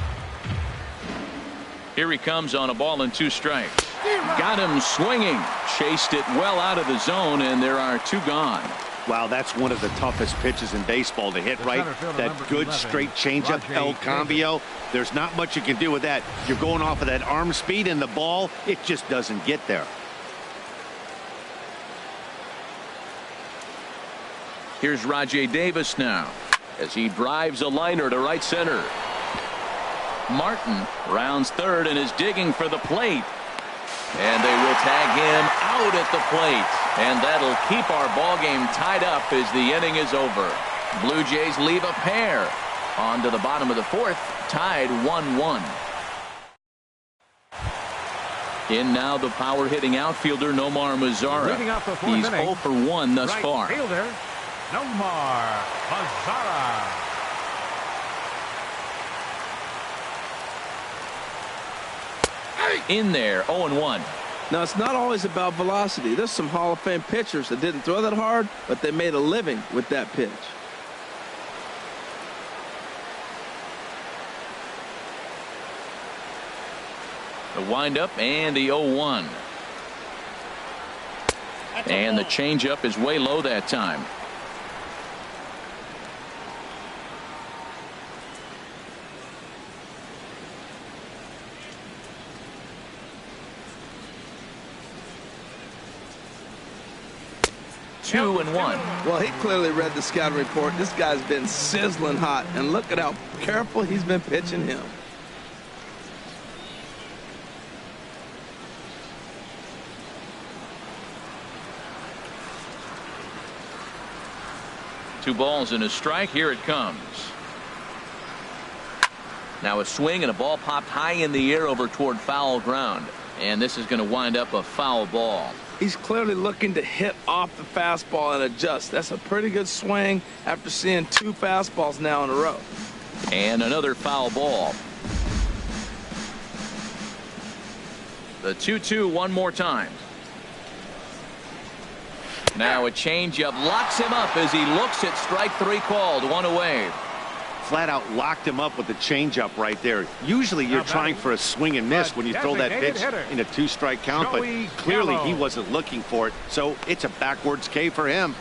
Here he comes on a ball and 2 strikes. Got him swinging. Chased it well out of the zone, and there are 2 gone. Wow, that's one of the toughest pitches in baseball to hit, right? That good straight changeup, El Cambio. There's not much you can do with that. You're going off of that arm speed, and the ball, it just doesn't get there. Here's Rajay Davis now as he drives a liner to right center. Martin rounds third and is digging for the plate. And they will tag him out at the plate. And that'll keep our ball game tied up as the inning is over. Blue Jays leave a pair. On to the bottom of the 4th, tied 1-1. In now the power hitting outfielder Nomar Mazara. He's 0 for 1 thus far. Fielder, Nomar Mazara. In there, 0-1. Now, it's not always about velocity. There's some Hall of Fame pitchers that didn't throw that hard, but they made a living with that pitch. The windup and the 0-1. And the changeup is way low that time. Two and 1. Well, he clearly read the scouting report. This guy's been sizzling hot, and look at how careful he's been pitching him. Two balls and a strike. Here it comes. Now a swing and a ball popped high in the air over toward foul ground. And this is going to wind up a foul ball. He's clearly looking to hit off the fastball and adjust. That's a pretty good swing after seeing 2 fastballs now in a row. And another foul ball. The 2-2 one more time. Now a changeup locks him up as he looks at strike 3 called. 1 away. Flat out locked him up with the changeup right there. Usually you're trying for a swing and miss when you throw that pitch in a 2-strike count, but clearly he wasn't looking for it, so it's a backwards K for him.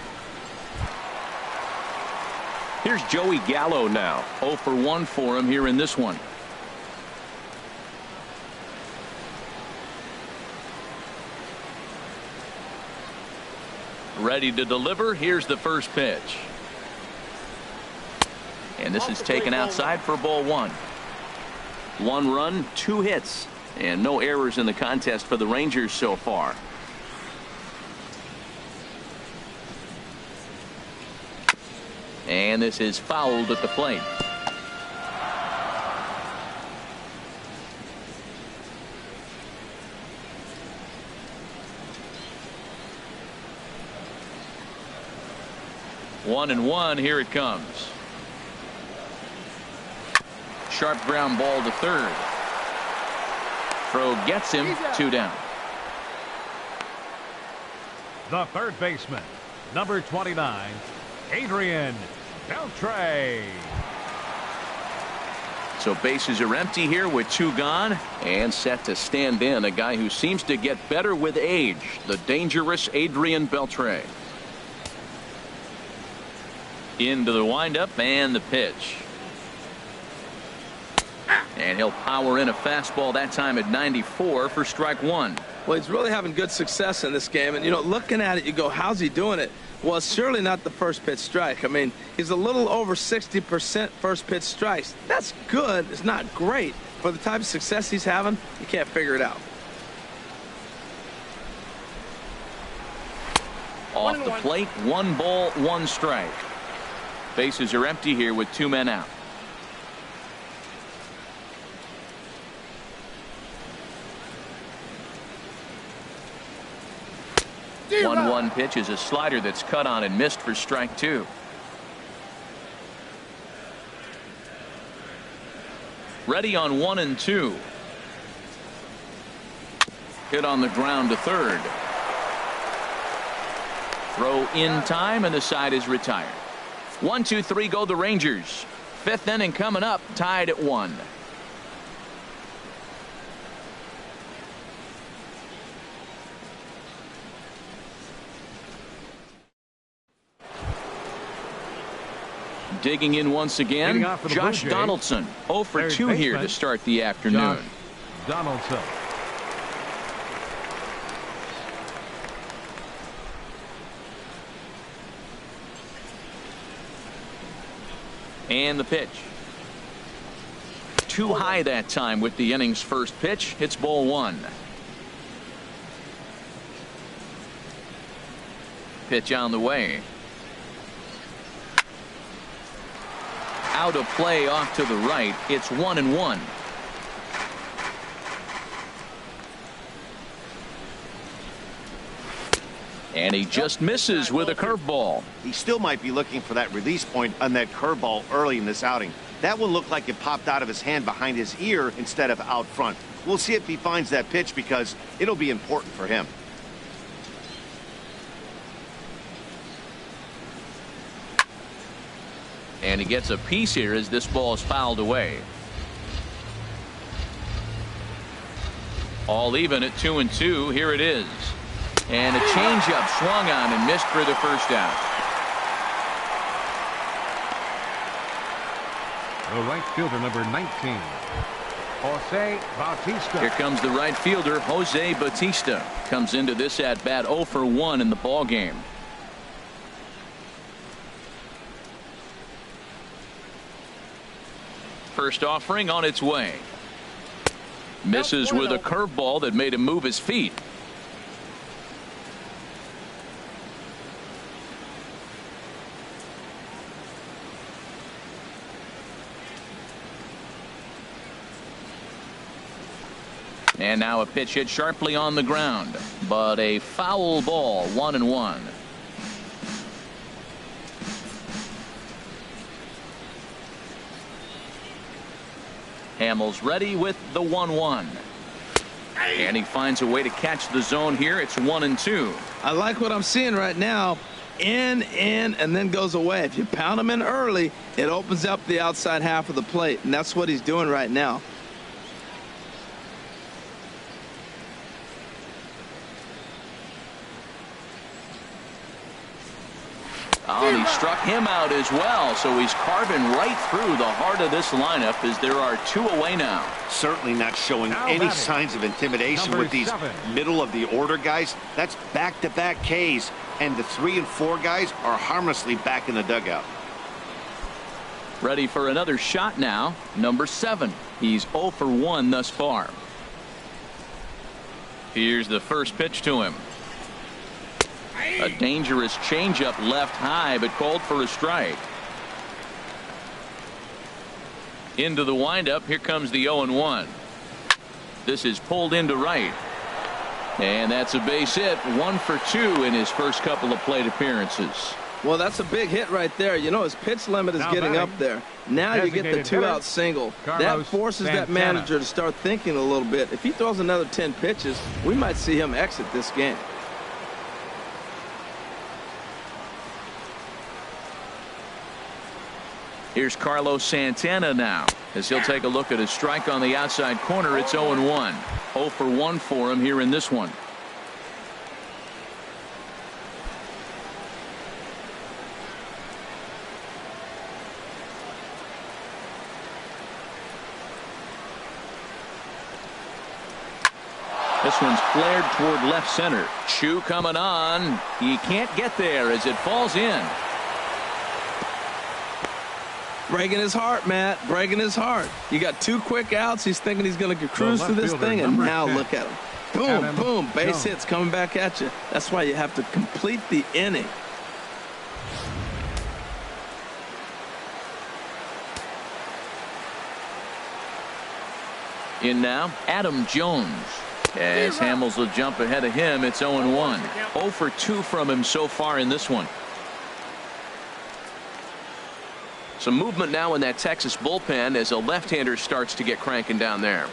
Here's Joey Gallo now. 0 for 1 for him here in this one. Ready to deliver. Here's the first pitch. And this is taken outside for ball 1. 1 run, 2 hits, and no errors in the contest for the Rangers so far. And this is fouled at the plate. One and 1. Here it comes. Sharp ground ball to third. Throw gets him. 2 down. The third baseman, number 29, Adrian Beltre. So bases are empty here with 2 gone, and set to stand in a guy who seems to get better with age, the dangerous Adrian Beltre. Into the windup and the pitch. And he'll power in a fastball that time at 94 for strike one. Well, he's really having good success in this game. And, you know, looking at it, you go, how's he doing it? Well, it's surely not the first pitch strike. I mean, he's a little over 60% first pitch strikes. That's good. It's not great. For the type of success he's having, you can't figure it out. Off the plate, 1 ball, 1 strike. Bases are empty here with 2 men out. The 1-1 pitch is a slider that's cut on and missed for strike 2. Ready on 1 and 2. Hit on the ground to third. Throw in time and the side is retired. 1, 2, 3 go the Rangers. 5th inning coming up, tied at 1. Digging in once again, Josh Donaldson. 0 for 2 here to start the afternoon. Josh Donaldson. And the pitch. Too high that time with the inning's first pitch. It's ball 1. Pitch on the way. Out of play off to the right. It's 1-1. And he just misses with a curveball. He still might be looking for that release point on that curveball early in this outing. That one looked like it popped out of his hand behind his ear instead of out front. We'll see if he finds that pitch because it'll be important for him. And he gets a piece here as this ball is fouled away. All even at 2-2. Here it is. And a changeup swung on and missed for the first out. The right fielder, number 19, Jose Bautista. Here comes the right fielder, Jose Bautista. Comes into this at bat 0 for 1 in the ball game. First offering on its way. Misses with a curveball that made him move his feet. And now a pitch hit sharply on the ground, but a foul ball. 1-1. Hamels ready with the 1-1. And he finds a way to catch the zone here. It's 1-2. I like what I'm seeing right now. In, and then goes away. If you pound him in early, it opens up the outside half of the plate, and that's what he's doing right now. Oh, and he struck him out as well, so he's carving right through the heart of this lineup as there are 2 away now. Certainly not showing any signs of intimidation with these middle of the order guys. That's back-to-back Ks, and the 3 and 4 guys are harmlessly back in the dugout. Ready for another shot now. Number 7. He's 0 for 1 thus far. Here's the first pitch to him. A dangerous changeup left high, but called for a strike. Into the windup. Here comes the 0-1. This is pulled into right. And that's a base hit. 1 for 2 in his first couple of plate appearances. Well, that's a big hit right there. You know, his pitch limit is getting up there. Now you get the 2-out single. That forces that manager to start thinking a little bit. If he throws another 10 pitches, we might see him exit this game. Here's Carlos Santana now as he'll take a look at a strike on the outside corner. It's 0-1. 0 for 1 for him here in this one. This one's flared toward left center. Chew coming on. He can't get there as it falls in. Breaking his heart, Matt. Breaking his heart. You got 2 quick outs. He's thinking he's going to cruise through this thing, and now look at him. Boom, boom. Base hits coming back at you. That's why you have to complete the inning. In now, Adam Jones. As Hamels will jump ahead of him, it's 0-1. 0 for 2 from him so far in this one. Some movement now in that Texas bullpen as a left-hander starts to get cranking down there.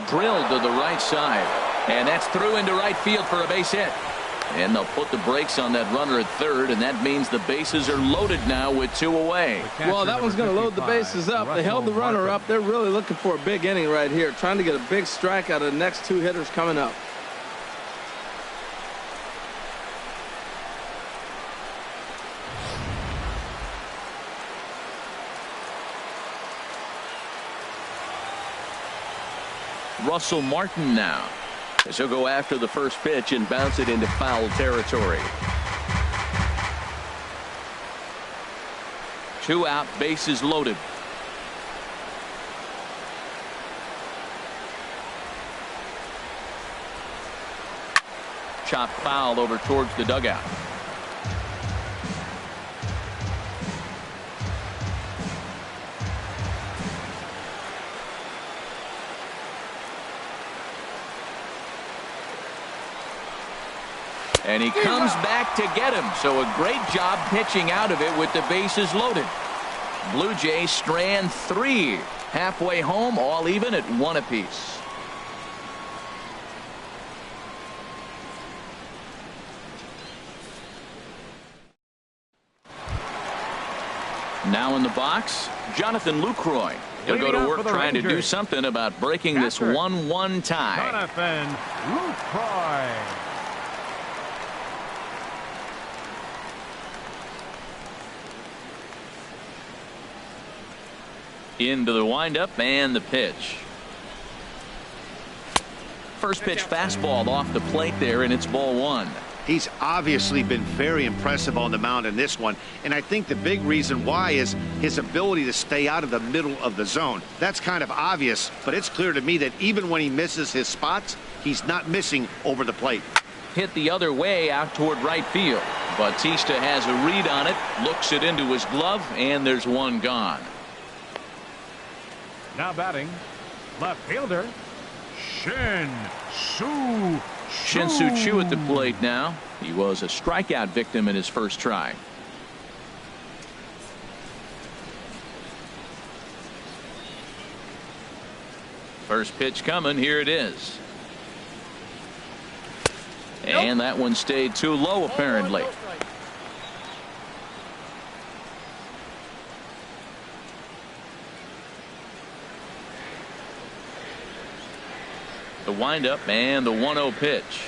Drilled to the right side. And that's through into right field for a base hit. And they'll put the brakes on that runner at third, and that means the bases are loaded now with 2 away. Well, that one's going to load the bases up. They held the runner up. They're really looking for a big inning right here, trying to get a big strike out of the next 2 hitters coming up. Russell Martin now, as he'll go after the first pitch and bounce it into foul territory. 2 out, bases loaded. Chopped foul over towards the dugout. And he comes back to get him. So a great job pitching out of it with the bases loaded. Blue Jays strand 3. Halfway home, all even at 1 apiece. Now in the box, Jonathan Lucroy. He'll go to work trying to do something about breaking this 1-1 tie. Jonathan Lucroy. Into the windup and the pitch. First pitch fastball off the plate there, and it's ball 1. He's obviously been very impressive on the mound in this one, and I think the big reason why is his ability to stay out of the middle of the zone. That's kind of obvious, but it's clear to me that even when he misses his spots, he's not missing over the plate. Hit the other way out toward right field. Bautista has a read on it, looks it into his glove, and there's 1 gone. Now batting, left fielder, Shin-Soo Chu at the plate now. He was a strikeout victim in his first try. First pitch coming. Here it is. And that one stayed too low apparently. The windup and the 1-0 pitch.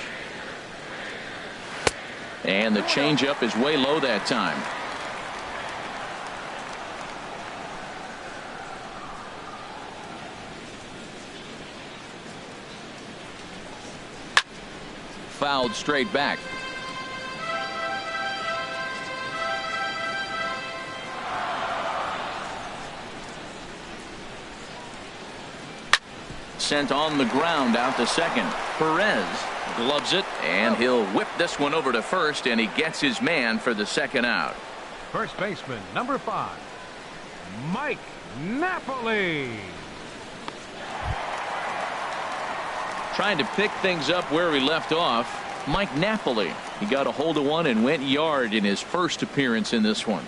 And the changeup is way low that time. Fouled straight back. Sent on the ground out to second. Perez gloves it, and he'll whip this one over to first, and he gets his man for the second out. First baseman, number 5, Mike Napoli. Trying to pick things up where he left off. Mike Napoli. He got a hold of one and went yard in his first appearance in this one.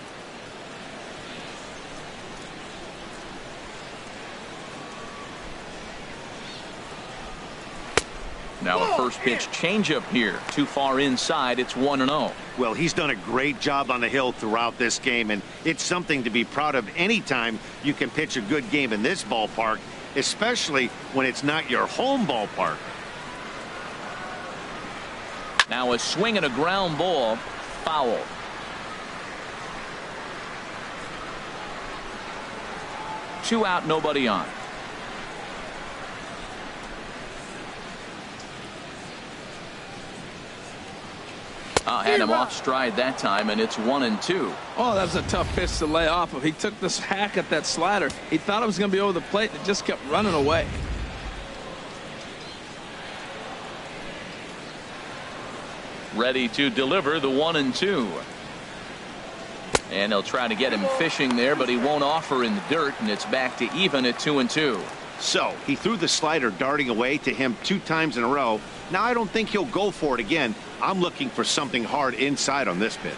Now a first pitch changeup here. Too far inside. It's 1-0. Well, he's done a great job on the hill throughout this game, and it's something to be proud of anytime you can pitch a good game in this ballpark, especially when it's not your home ballpark. Now a swing and a ground ball. Foul. 2 out, nobody on. Had him off stride that time, and it's 1-2. Oh, that's a tough pitch to lay off of. He took this hack at that slider. He thought it was going to be over the plate, and it just kept running away. Ready to deliver the 1-2. And he'll try to get him fishing there, but he won't offer in the dirt, and it's back to even at 2-2. So he threw the slider darting away to him 2 times in a row. Now I don't think he'll go for it again. I'm looking for something hard inside on this pitch.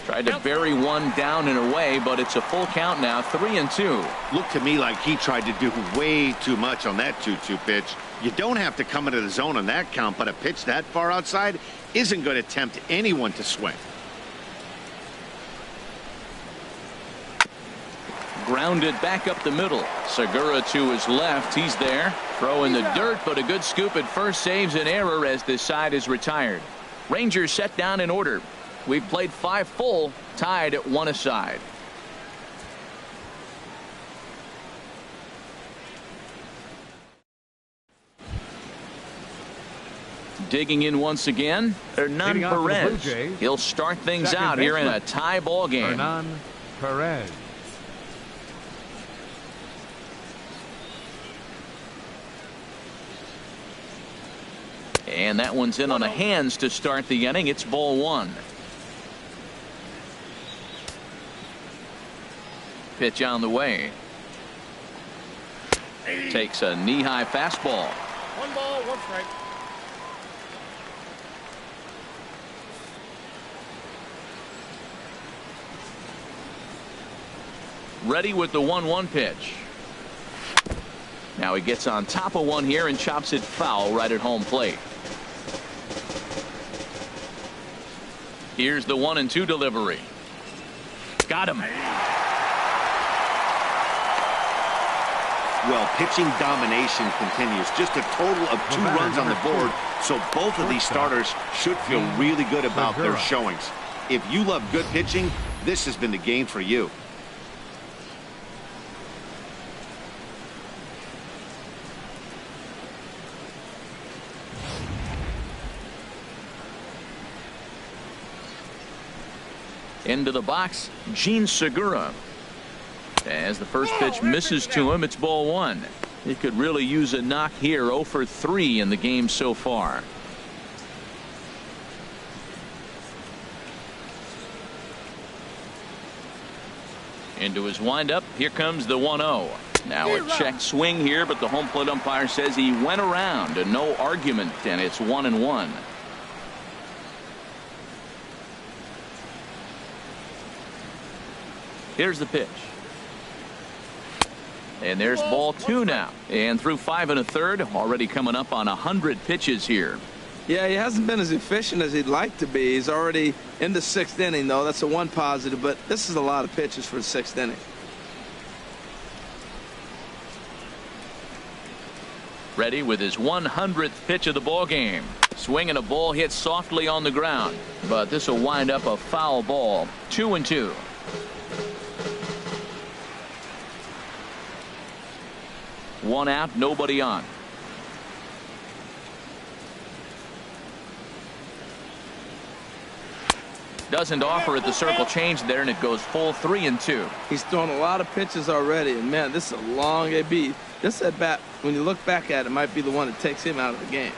Tried to bury one down and away, but it's a full count now, 3-2. Looked to me like he tried to do way too much on that 2-2 pitch. You don't have to come into the zone on that count, but a pitch that far outside isn't going to tempt anyone to swing. Grounded back up the middle. Segura to his left. He's there. Throw in the dirt, but a good scoop at first saves an error as this side is retired. Rangers set down in order. We've played 5 full, tied at 1 aside. Digging in once again, Hernan Perez. He'll start things out here in a tie ball game. Hernan Perez. And that one's in on the hands to start the inning. It's ball 1. Pitch on the way. Takes a knee-high fastball. 1 ball, 1 strike. Ready with the 1-1 pitch. Now he gets on top of one here and chops it foul right at home plate. Here's the 1-2 delivery. Got him. Well, pitching domination continues. Just a total of 2 runs on the board, so both of these starters should feel really good about their showings. If you love good pitching, this has been the game for you. Into the box, Gene Segura. As the first pitch misses to him, it's ball 1. He could really use a knock here. 0 for 3 in the game so far. Into his windup. Here comes the 1-0. Now a check swing here, but the home plate umpire says he went around, and no argument, and it's 1-1. Here's the pitch. And there's ball 2 now. And through 5 1/3, already coming up on 100 pitches here. Yeah, he hasn't been as efficient as he'd like to be. He's already in the 6th inning, though. That's a 1 positive, but this is a lot of pitches for the 6th inning. Ready with his 100th pitch of the ball game. Swinging a ball hit softly on the ground, but this will wind up a foul ball. 2-2. One out, nobody on. Doesn't offer at the circle change there, and it goes full 3-2. He's thrown a lot of pitches already, and man, this is a long AB. This at bat, when you look back at it, might be the one that takes him out of the game.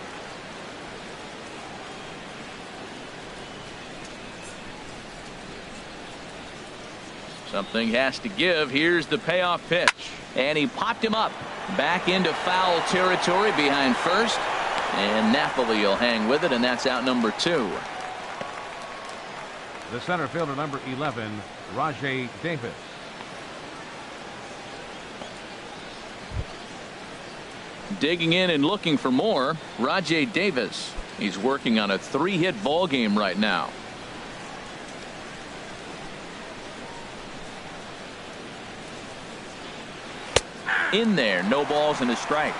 Something has to give. Here's the payoff pitch, and he popped him up back into foul territory behind first, and Napoli will hang with it, and that's out number 2. The center fielder, number 11, Rajay Davis. Digging in and looking for more, Rajay Davis. He's working on a 3-hit ball game right now. In there, no balls and a strike.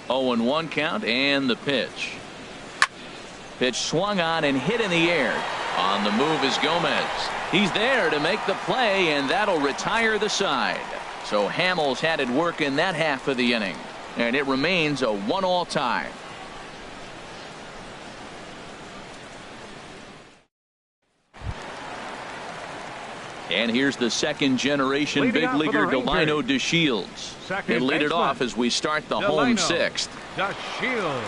Oh, and 1 count, and the pitch. Pitch swung on and hit in the air. On the move is Gomez. He's there to make the play, and that'll retire the side. So Hamels had it work in that half of the inning, and it remains a 1-all tie. And here's the second-generation big leaguer Delino DeShields. He'll lead it off as we start the home sixth. DeShields.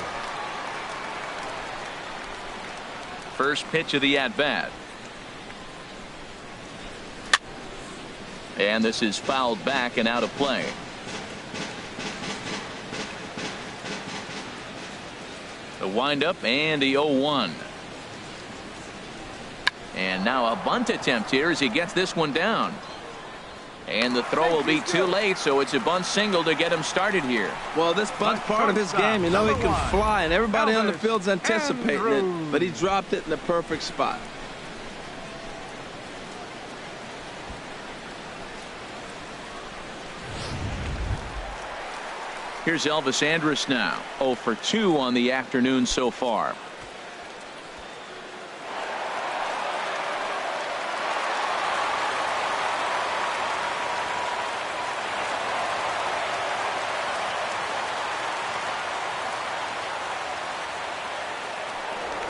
First pitch of the at-bat. And this is fouled back and out of play. The windup and the 0-1. And now a bunt attempt here as he gets this one down. And the throw will be too late, so it's a bunt single to get him started here. Well, this bunt's part of his game. You know he can fly, and everybody on the field's anticipating it, but he dropped it in the perfect spot. Here's Elvis Andrus now, 0 for 2 on the afternoon so far.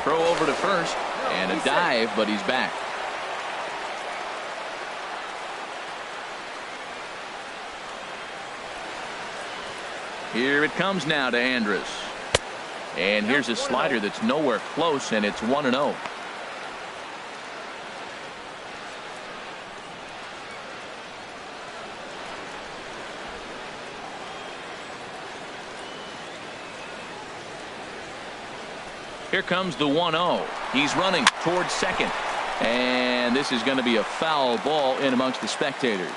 Throw over to first, and a dive, but he's back. Here it comes now to Andrus. And here's a slider that's nowhere close, and it's 1-0. Here comes the 1-0. He's running towards second. And this is going to be a foul ball in amongst the spectators.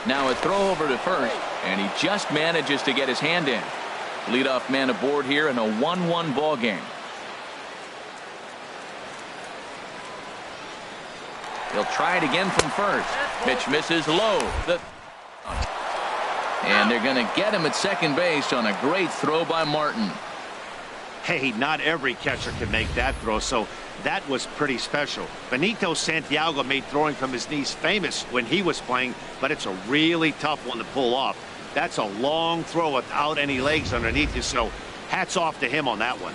Now a throw over to first, and he just manages to get his hand in. Leadoff man aboard here in a 1-1 ball game. He'll try it again from first. Pitch misses low. And they're going to get him at second base on a great throw by Martin. Hey, not every catcher can make that throw, so that was pretty special. Benito Santiago made throwing from his knees famous when he was playing, but it's a really tough one to pull off. That's a long throw without any legs underneath you, so hats off to him on that one.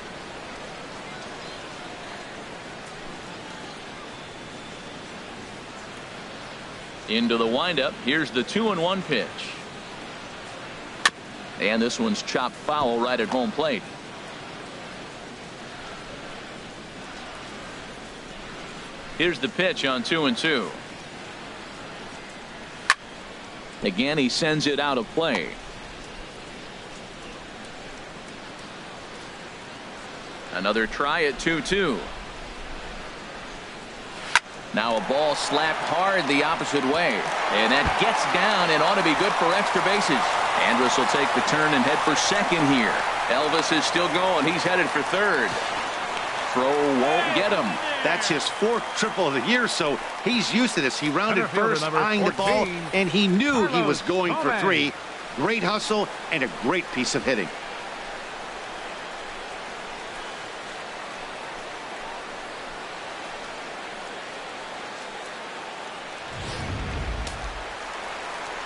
Into the windup. Here's the 2-1 pitch. And this one's chopped foul right at home plate. Here's the pitch on 2-2. Again, he sends it out of play. Another try at 2-2. Now a ball slapped hard the opposite way, and that gets down and ought to be good for extra bases. Andrus will take the turn and head for second here. Elvis is still going. He's headed for third. Throw won't get him. That's his fourth triple of the year, so he's used to this. He rounded first, eyeing the ball, and he knew he was going for three. Great hustle and a great piece of hitting.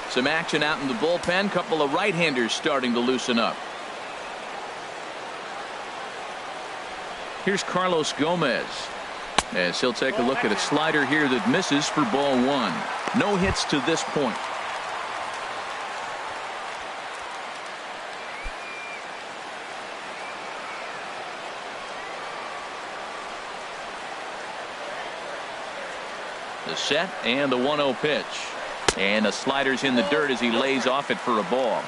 Some action out in the bullpen. Couple of right-handers starting to loosen up. Here's Carlos Gomez, as he'll take a look at a slider here that misses for ball one. No hits to this point. The set and the 1-0 pitch. And the slider's in the dirt as he lays off it for a ball.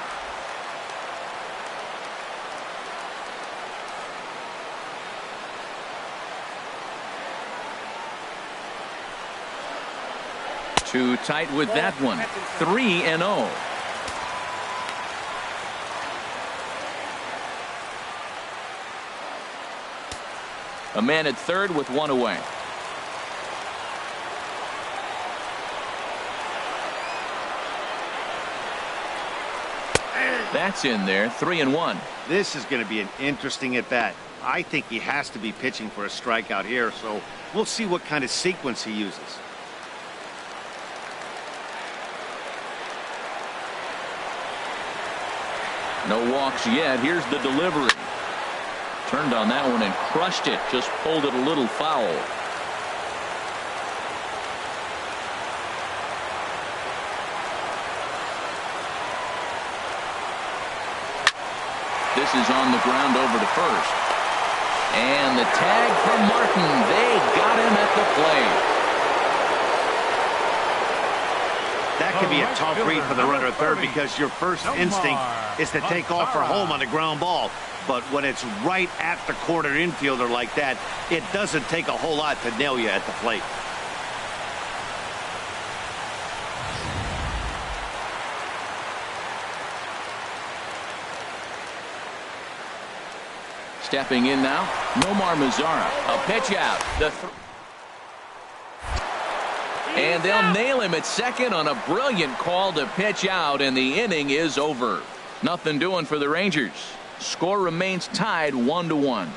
Too tight with that one. 3-0. A man at third with one away. That's in there, 3-1. This is going to be an interesting at-bat. I think he has to be pitching for a strikeout here, so we'll see what kind of sequence he uses. No walks yet. Here's the delivery. Turned on that one and crushed it. Just pulled it a little foul. This is on the ground over to first. And the tag from Martin. They got him at the plate. That could be a tough read for the runner at third because your first instinct is to take off for home on a ground ball. But when it's right at the corner infielder like that, it doesn't take a whole lot to nail you at the plate. Stepping in now, Nomar Mazara. A pitch out. And they'll nail him at second on a brilliant call to pitch out, and the inning is over. Nothing doing for the Rangers. Score remains tied 1-1.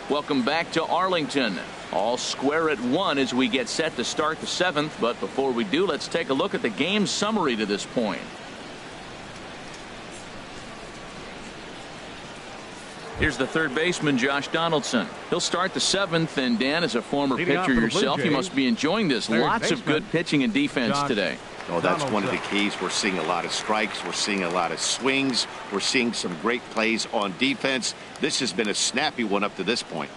Welcome back to Arlington. All square at 1 as we get set to start the 7th. But before we do, let's take a look at the game summary to this point. Here's the third baseman, Josh Donaldson. He'll start the 7th, and Dan, as a former pitcher yourself, you must be enjoying this. Lots of good pitching and defense today. Oh, that's one of the keys. We're seeing a lot of strikes. We're seeing a lot of swings. We're seeing some great plays on defense. This has been a snappy one up to this point.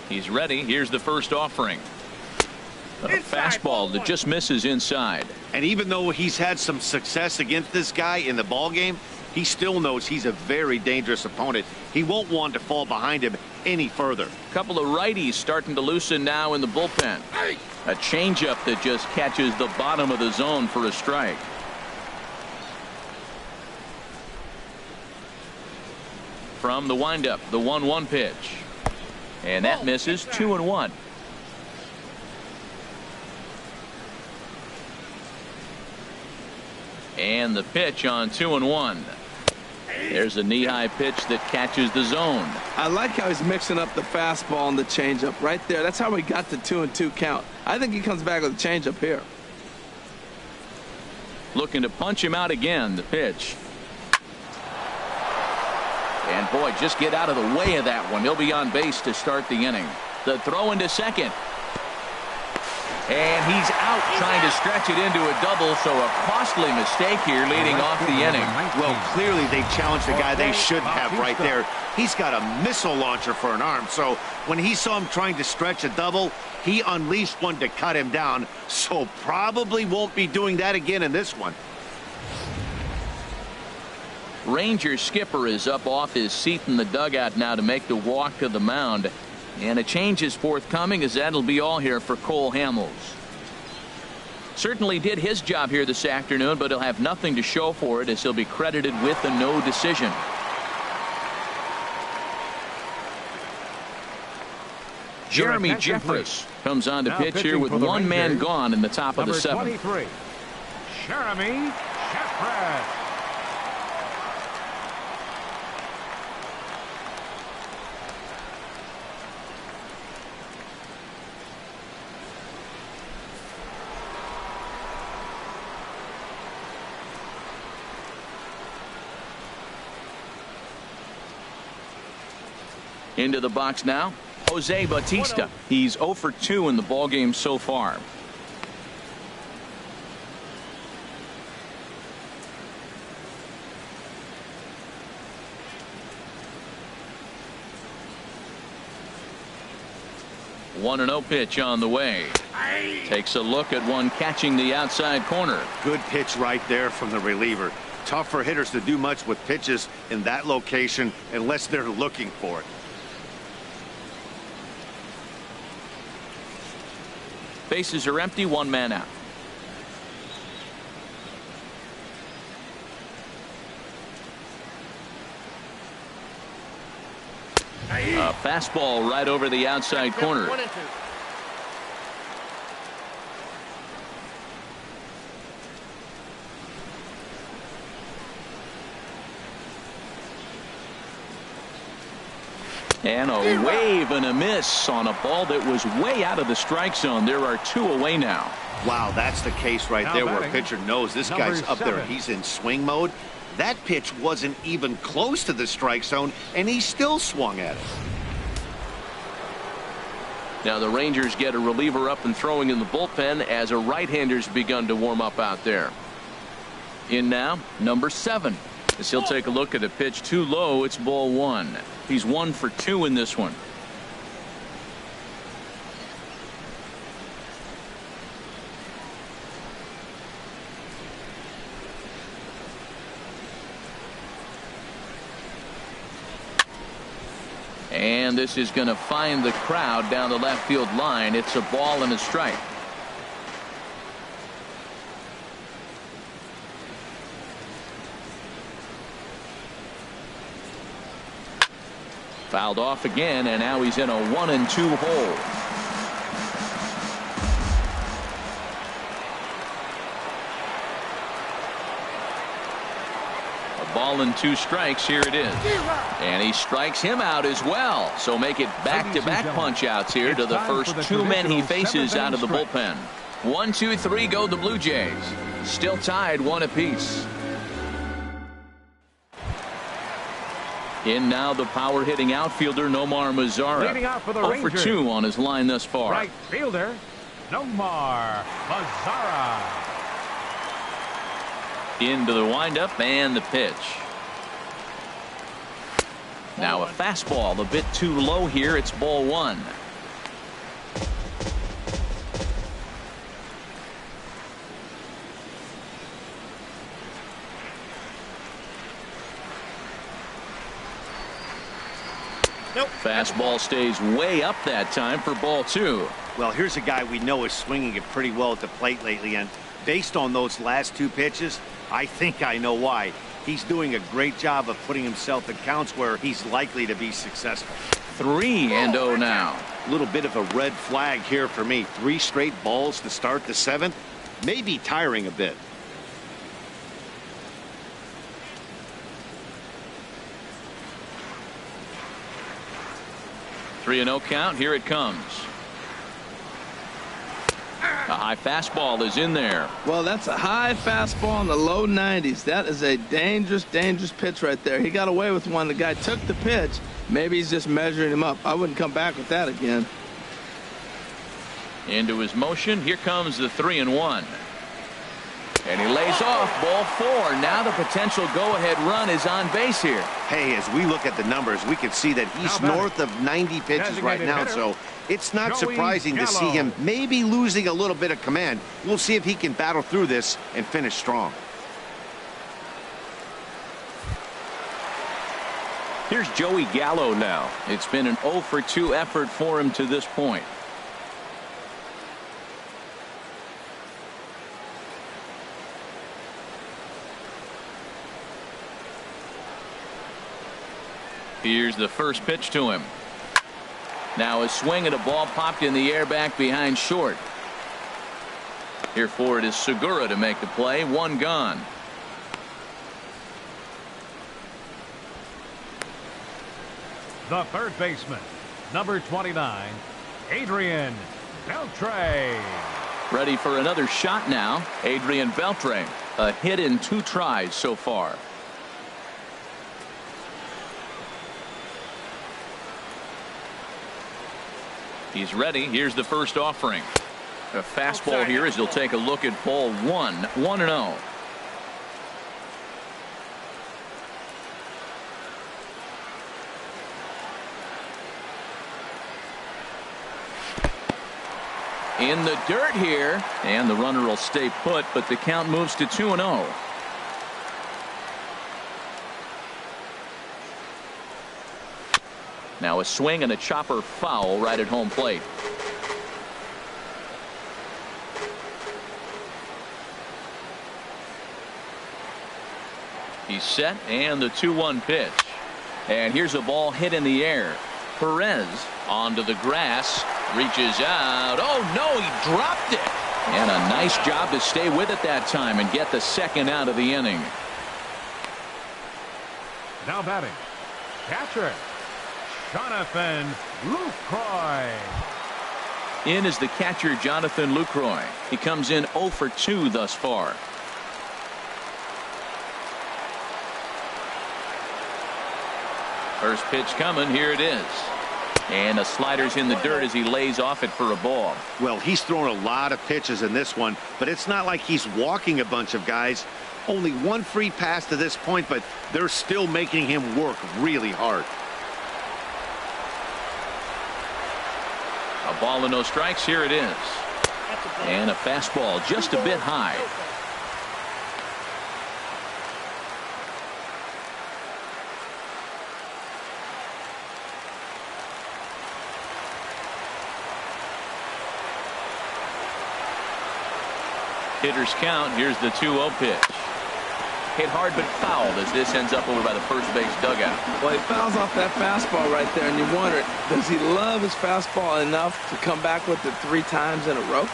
He's ready. Here's the first offering. A fastball that just misses inside. And even though he's had some success against this guy in the ball game, he still knows he's a very dangerous opponent. He won't want to fall behind him any further. Couple of righties starting to loosen now in the bullpen. A changeup that just catches the bottom of the zone for a strike. From the windup, the 1-1 pitch. And that misses. 2-1. And the pitch on 2-1. There's a knee-high pitch that catches the zone. I like how he's mixing up the fastball and the changeup right there. That's how he got the 2-2 count. I think he comes back with a changeup here. Looking to punch him out again. The pitch. And boy, just get out of the way of that one. He'll be on base to start the inning. The throw into second. And he's out trying to stretch it into a double, so a costly mistake here leading off the inning. Well, clearly they challenged the guy they shouldn't have right there. He's got a missile launcher for an arm, so when he saw him trying to stretch a double, he unleashed one to cut him down, so probably won't be doing that again in this one. Ranger skipper is up off his seat in the dugout now to make the walk to the mound. And a change is forthcoming, as that'll be all here for Cole Hamels. Certainly did his job here this afternoon, but he'll have nothing to show for it as he'll be credited with a no decision. Jeremy Jeffress comes on to pitch here with one man gone in the top of the 7th. 23, Jeremy Jeffress. Into the box now, Jose Bautista. He's 0 for 2 in the ballgame so far. One 1-0 pitch on the way. Takes a look at one catching the outside corner. Good pitch right there from the reliever. Tough for hitters to do much with pitches in that location unless they're looking for it. Bases are empty, one man out. A fastball right over the outside corner. 1-2. And a wave and a miss on a ball that was way out of the strike zone. There are 2 away now. Wow, that's the case right Now there where a batting, pitcher knows this number guy's up there. 7. He's in swing mode. That pitch wasn't even close to the strike zone, and he still swung at it. Now the Rangers get a reliever up and throwing in the bullpen as a right-hander's begun to warm up out there. In now, number 7. As he'll take a look at a pitch too low, it's ball 1. He's 1 for 2 in this one. And this is going to find the crowd down the left field line. It's a ball and a strike. Fouled off again, and now he's in a 1-2 hole. A ball and 2 strikes. Here it is. And he strikes him out as well. So make it back-to-back punch outs here to the first 2 men he faces out of the bullpen. 1, 2, 3 go the Blue Jays. Still tied 1 apiece. In now the power hitting outfielder Nomar Mazara. Leading out for the 0 for Rangers. 2 on his line thus far. Right fielder, Nomar Mazara. Into the windup and the pitch. Now a fastball a bit too low here. It's ball 1. Nope. Fastball stays way up that time for ball 2. Well, here's a guy we know is swinging it pretty well at the plate lately, and based on those last 2 pitches, I think I know why. He's doing a great job of putting himself in counts where he's likely to be successful. 3-0 now. A little bit of a red flag here for me. 3 straight balls to start the 7th. Maybe tiring a bit. Three and 0 count. Here it comes. A high fastball is in there. Well, that's a high fastball in the low 90s. That is a dangerous, dangerous pitch right there. He got away with one. The guy took the pitch. Maybe he's just measuring him up. I wouldn't come back with that again. Into his motion. Here comes the 3-1. And he lays off ball 4. Now the potential go-ahead run is on base here. Hey, as we look at the numbers, we can see that he's north of 90 pitches right now, so it's not surprising to see him maybe losing a little bit of command. We'll see if he can battle through this and finish strong. Here's Joey Gallo now. It's been an 0 for 2 effort for him to this point. Here's the first pitch to him. Now a swing at a ball popped in the air back behind short. Here for it is Segura to make the play. 1 gone. The third baseman, number 29, Adrian Beltre. Ready for another shot now. Adrian Beltre. A hit in 2 tries so far. He's ready. Here's the first offering. A fastball here as he'll take a look at ball 1. 1-0. In the dirt here, and the runner will stay put, but the count moves to 2-0. Now a swing and a chopper foul right at home plate. He's set, and the 2-1 pitch. And here's a ball hit in the air. Perez onto the grass, reaches out. Oh no, he dropped it. And a nice job to stay with it that time and get the second out of the inning. Now batting, catcher, Jonathan Lucroy. In is the catcher, Jonathan Lucroy. He comes in 0 for 2 thus far. First pitch coming. Here it is. And the slider's in the dirt as he lays off it for a ball. Well, he's thrown a lot of pitches in this one, but it's not like he's walking a bunch of guys. Only one free pass to this point, but they're still making him work really hard. A ball and no strikes. Here it is. And a fastball just a bit high. Hitters count. Here's the 2-0 pitch. Hit hard but fouled as this ends up over by the first base dugout. Well, he fouls off that fastball right there, and you wonder, does he love his fastball enough to come back with it 3 times in a row?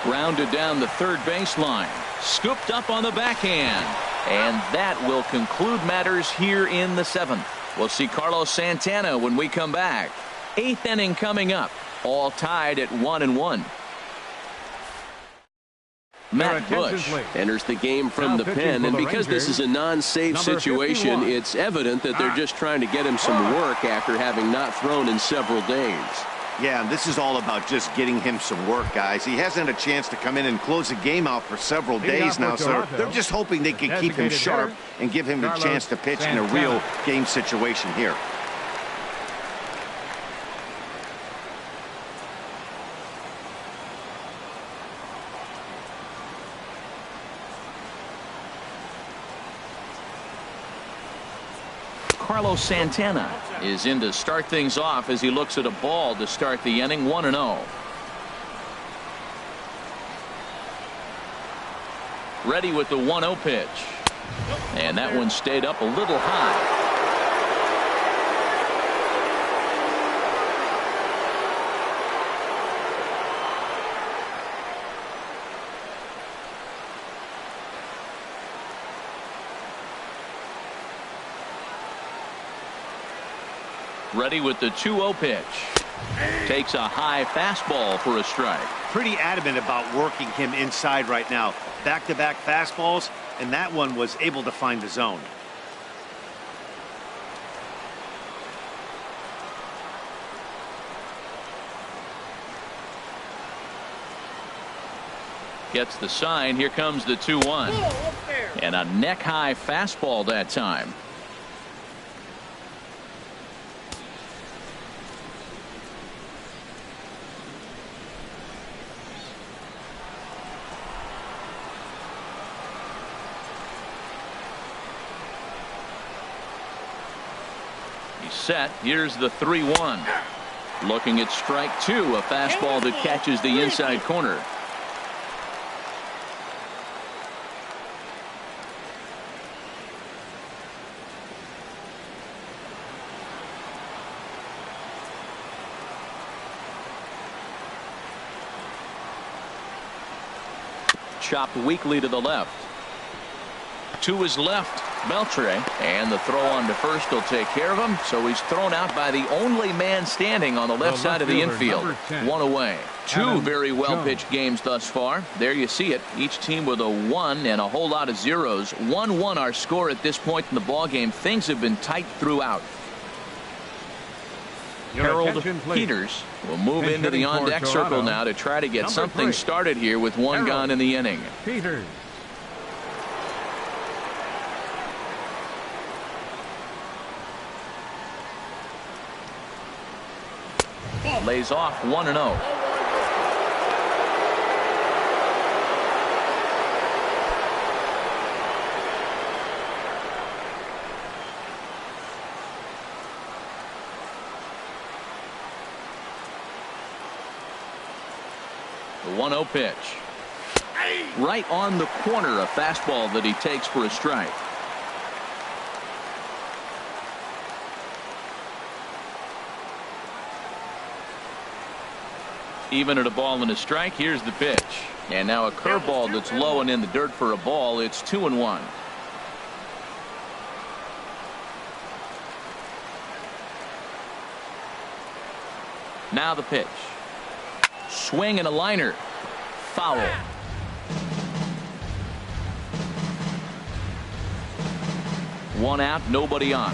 Grounded down the third baseline. Scooped up on the backhand. And that will conclude matters here in the 7th. We'll see Carlos Santana when we come back. 8th inning coming up. All tied at 1-1. Matt Bush enters the game from the pen, and because this is a non-save situation, it's evident that they're just trying to get him some work after having not thrown in several days. Yeah, and this is all about just getting him some work, guys. He hasn't had a chance to come in and close the game out for several days now, so they're just hoping they can keep him sharp and give him the chance to pitch in a real game situation here. Carlos Santana is in to start things off as he looks at a ball to start the inning. 1-0. Ready with the 1-0 pitch. And that one stayed up a little high. Ready with the 2-0 pitch. Takes a high fastball for a strike. Pretty adamant about working him inside right now. Back-to-back fastballs, and that one was able to find the zone. Gets the sign. Here comes the 2-1. And a neck-high fastball that time. Set. Here's the 3-1. Looking at strike 2, a fastball that catches the inside corner. Chopped weakly to the left. To his left, Beltre, and the throw on to first will take care of him. So he's thrown out by the only man standing on the left side of the infield. 1 away. 2 very well pitched games thus far. There you see it. Each team with a 1 and a whole lot of zeros. 1-1 our score at this point in the ball game. Things have been tight throughout. Harold Peters will move into the on-deck circle now to try to get something started here with 1 gone in the inning. Peters. Lays off 1-0. The 1-0 pitch. Right on the corner, a fastball that he takes for a strike. Even at a ball and a strike, here's the pitch. And now a curveball that's low and in the dirt for a ball. It's 2-1. Now the pitch. Swing and a liner. Foul. One out, nobody on.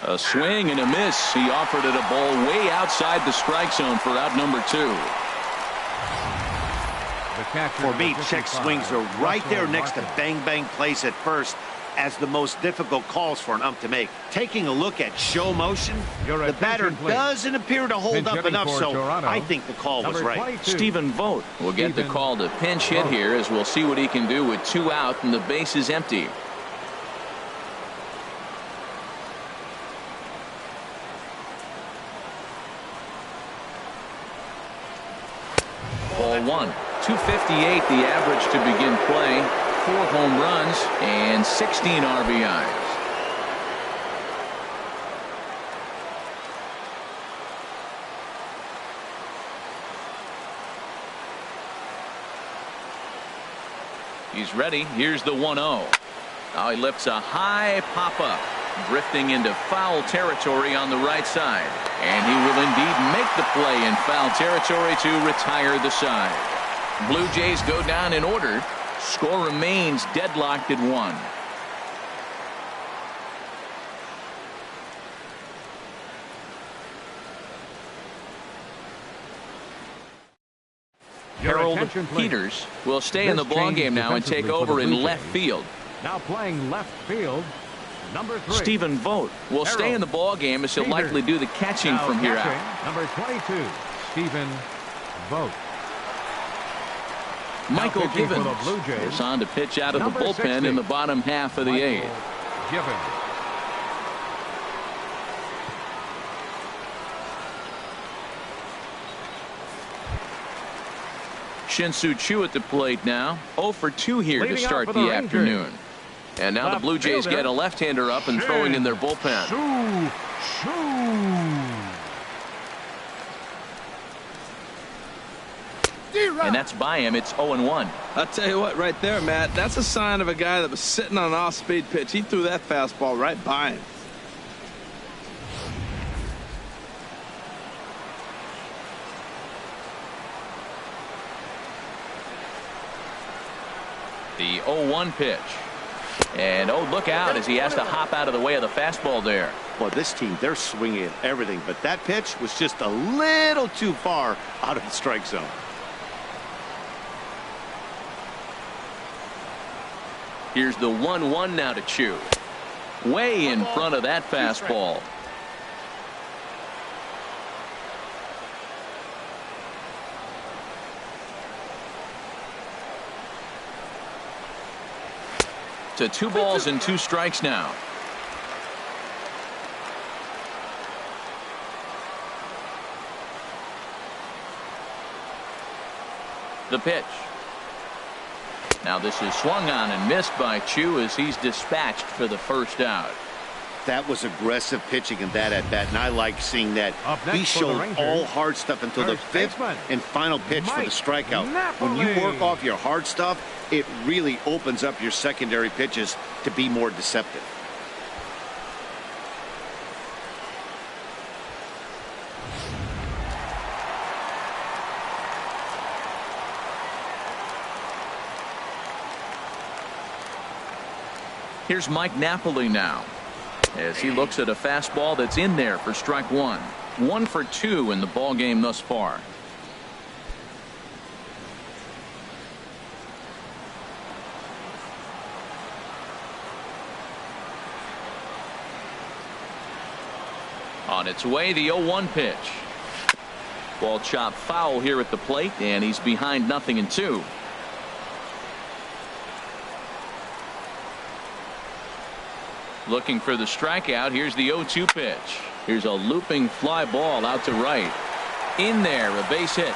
A swing and a miss. He offered it a ball way outside the strike zone for out number 2. For me, check swings are right there next to bang-bang plays at first as the most difficult calls for an ump to make. Taking a look at show motion, the batter doesn't appear to hold up enough, so I think the call was right. Stephen Vogt will get the call to pinch hit here, as we'll see what he can do with 2 out and the base is empty. Ball 1. 258 the average to begin play. 4 home runs and 16 RBIs. He's ready. Here's the 1-0. Now he lifts a high pop-up, drifting into foul territory on the right side. And he will indeed make the play in foul territory to retire the side. Blue Jays go down in order. Score remains deadlocked at 1. Harold Peters will stay in the ballgame now and take over in left field. Now playing left field, number 3. Stephen Vogt will stay in the ballgame as he'll likely do the catching from here out. Number 22, Stephen Vogt. Michael Givens is on to pitch out of the bullpen 60. In the bottom half of the 8th. Givens. Shin-Soo Choo at the plate now. 0 for 2 here Leading to start the afternoon. And now the Blue Jays get a left-hander up and throwing in their bullpen. And that's by him. It's 0-1. I'll tell you what, right there, Matt, that's a sign of a guy that was sitting on an off-speed pitch. He threw that fastball right by him. The 0-1 pitch. And oh, look out as he has to hop out of the way of the fastball there. Well, this team, they're swinging at everything, but that pitch was just a little too far out of the strike zone. Here's the 1-1 now to Choo. Way in front of that fastball. To 2 balls and 2 strikes now. The pitch. Now this is swung on and missed by Choo as he's dispatched for the first out. That was aggressive pitching in that at bat, and I like seeing that. He showed all hard stuff until the 5th and final pitch for the strikeout. When you work off your hard stuff, it really opens up your secondary pitches to be more deceptive. Here's Mike Napoli now as he looks at a fastball that's in there for strike 1. 1 for 2 in the ball game thus far. On its way, the 0-1 pitch. Ball chopped foul here at the plate, and he's behind 0-2. Looking for the strikeout. Here's the 0-2 pitch. Here's a looping fly ball out to right. In there, a base hit.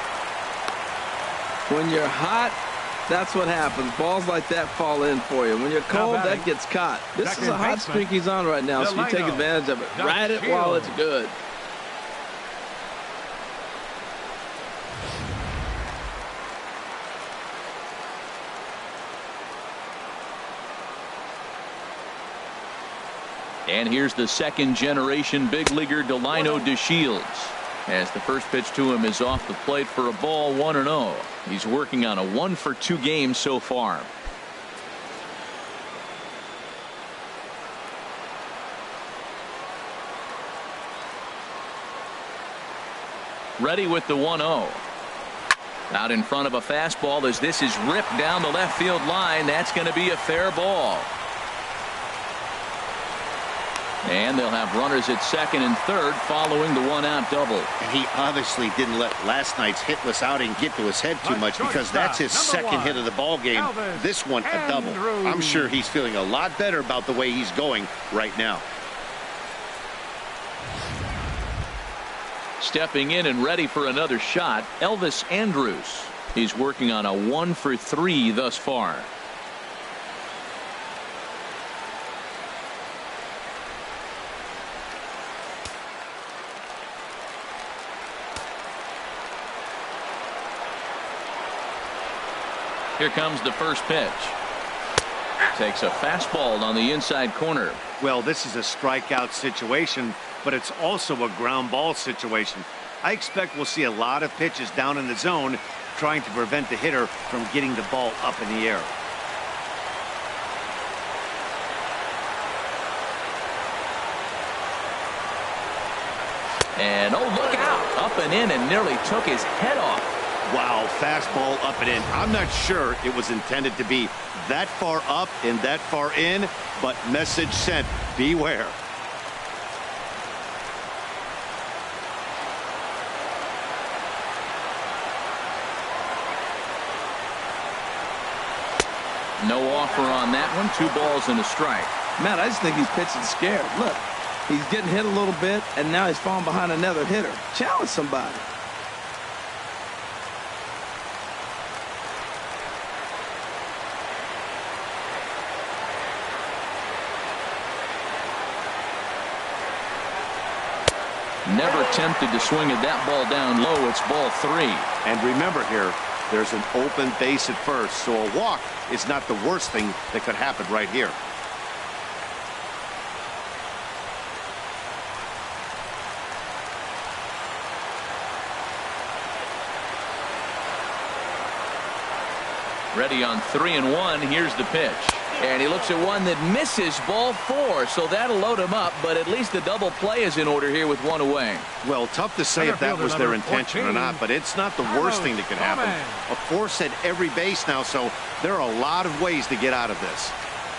When you're hot, That's what happens. Balls like that fall in for you. When you're cold, that gets caught. This is a hot streak he's on right now, so you take advantage of it. Ride it while it's good. And here's the second-generation big leaguer Delino DeShields. As the first pitch to him is off the plate for a ball, 1-0. He's working on a 1-for-2 game so far. Ready with the 1-0. Out in front of a fastball as this is ripped down the left field line. That's going to be a fair ball. And they'll have runners at second and third following the one-out double. And he obviously didn't let last night's hitless outing get to his head too much because that's his second hit of the ball game. This one a double. I'm sure he's feeling a lot better about the way he's going right now. Stepping in and ready for another shot, Elvis Andrus. He's working on a 1-for-3 thus far. Here comes the first pitch. Takes a fastball on the inside corner. Well, this is a strikeout situation, but it's also a ground ball situation. I expect we'll see a lot of pitches down in the zone trying to prevent the hitter from getting the ball up in the air. And oh, look out! Up and in and nearly took his head off. Wow, fastball up and in. I'm not sure it was intended to be that far up and that far in, but message sent, beware. No offer on that one. 2 balls and a strike. Man, I just think he's pitching scared. Look, he's getting hit a little bit, and now he's falling behind another hitter. Challenge somebody. Never tempted to swing at that ball down low. It's ball 3. And remember here, there's an open base at first, so a walk is not the worst thing that could happen right here. Ready on 3-1. Here's the pitch. And he looks at one that misses, ball 4. So that'll load him up, but at least the double play is in order here with 1 away. Well, tough to say if that was their intention or not, but it's not the worst thing that could happen. A force at every base now, so there are a lot of ways to get out of this.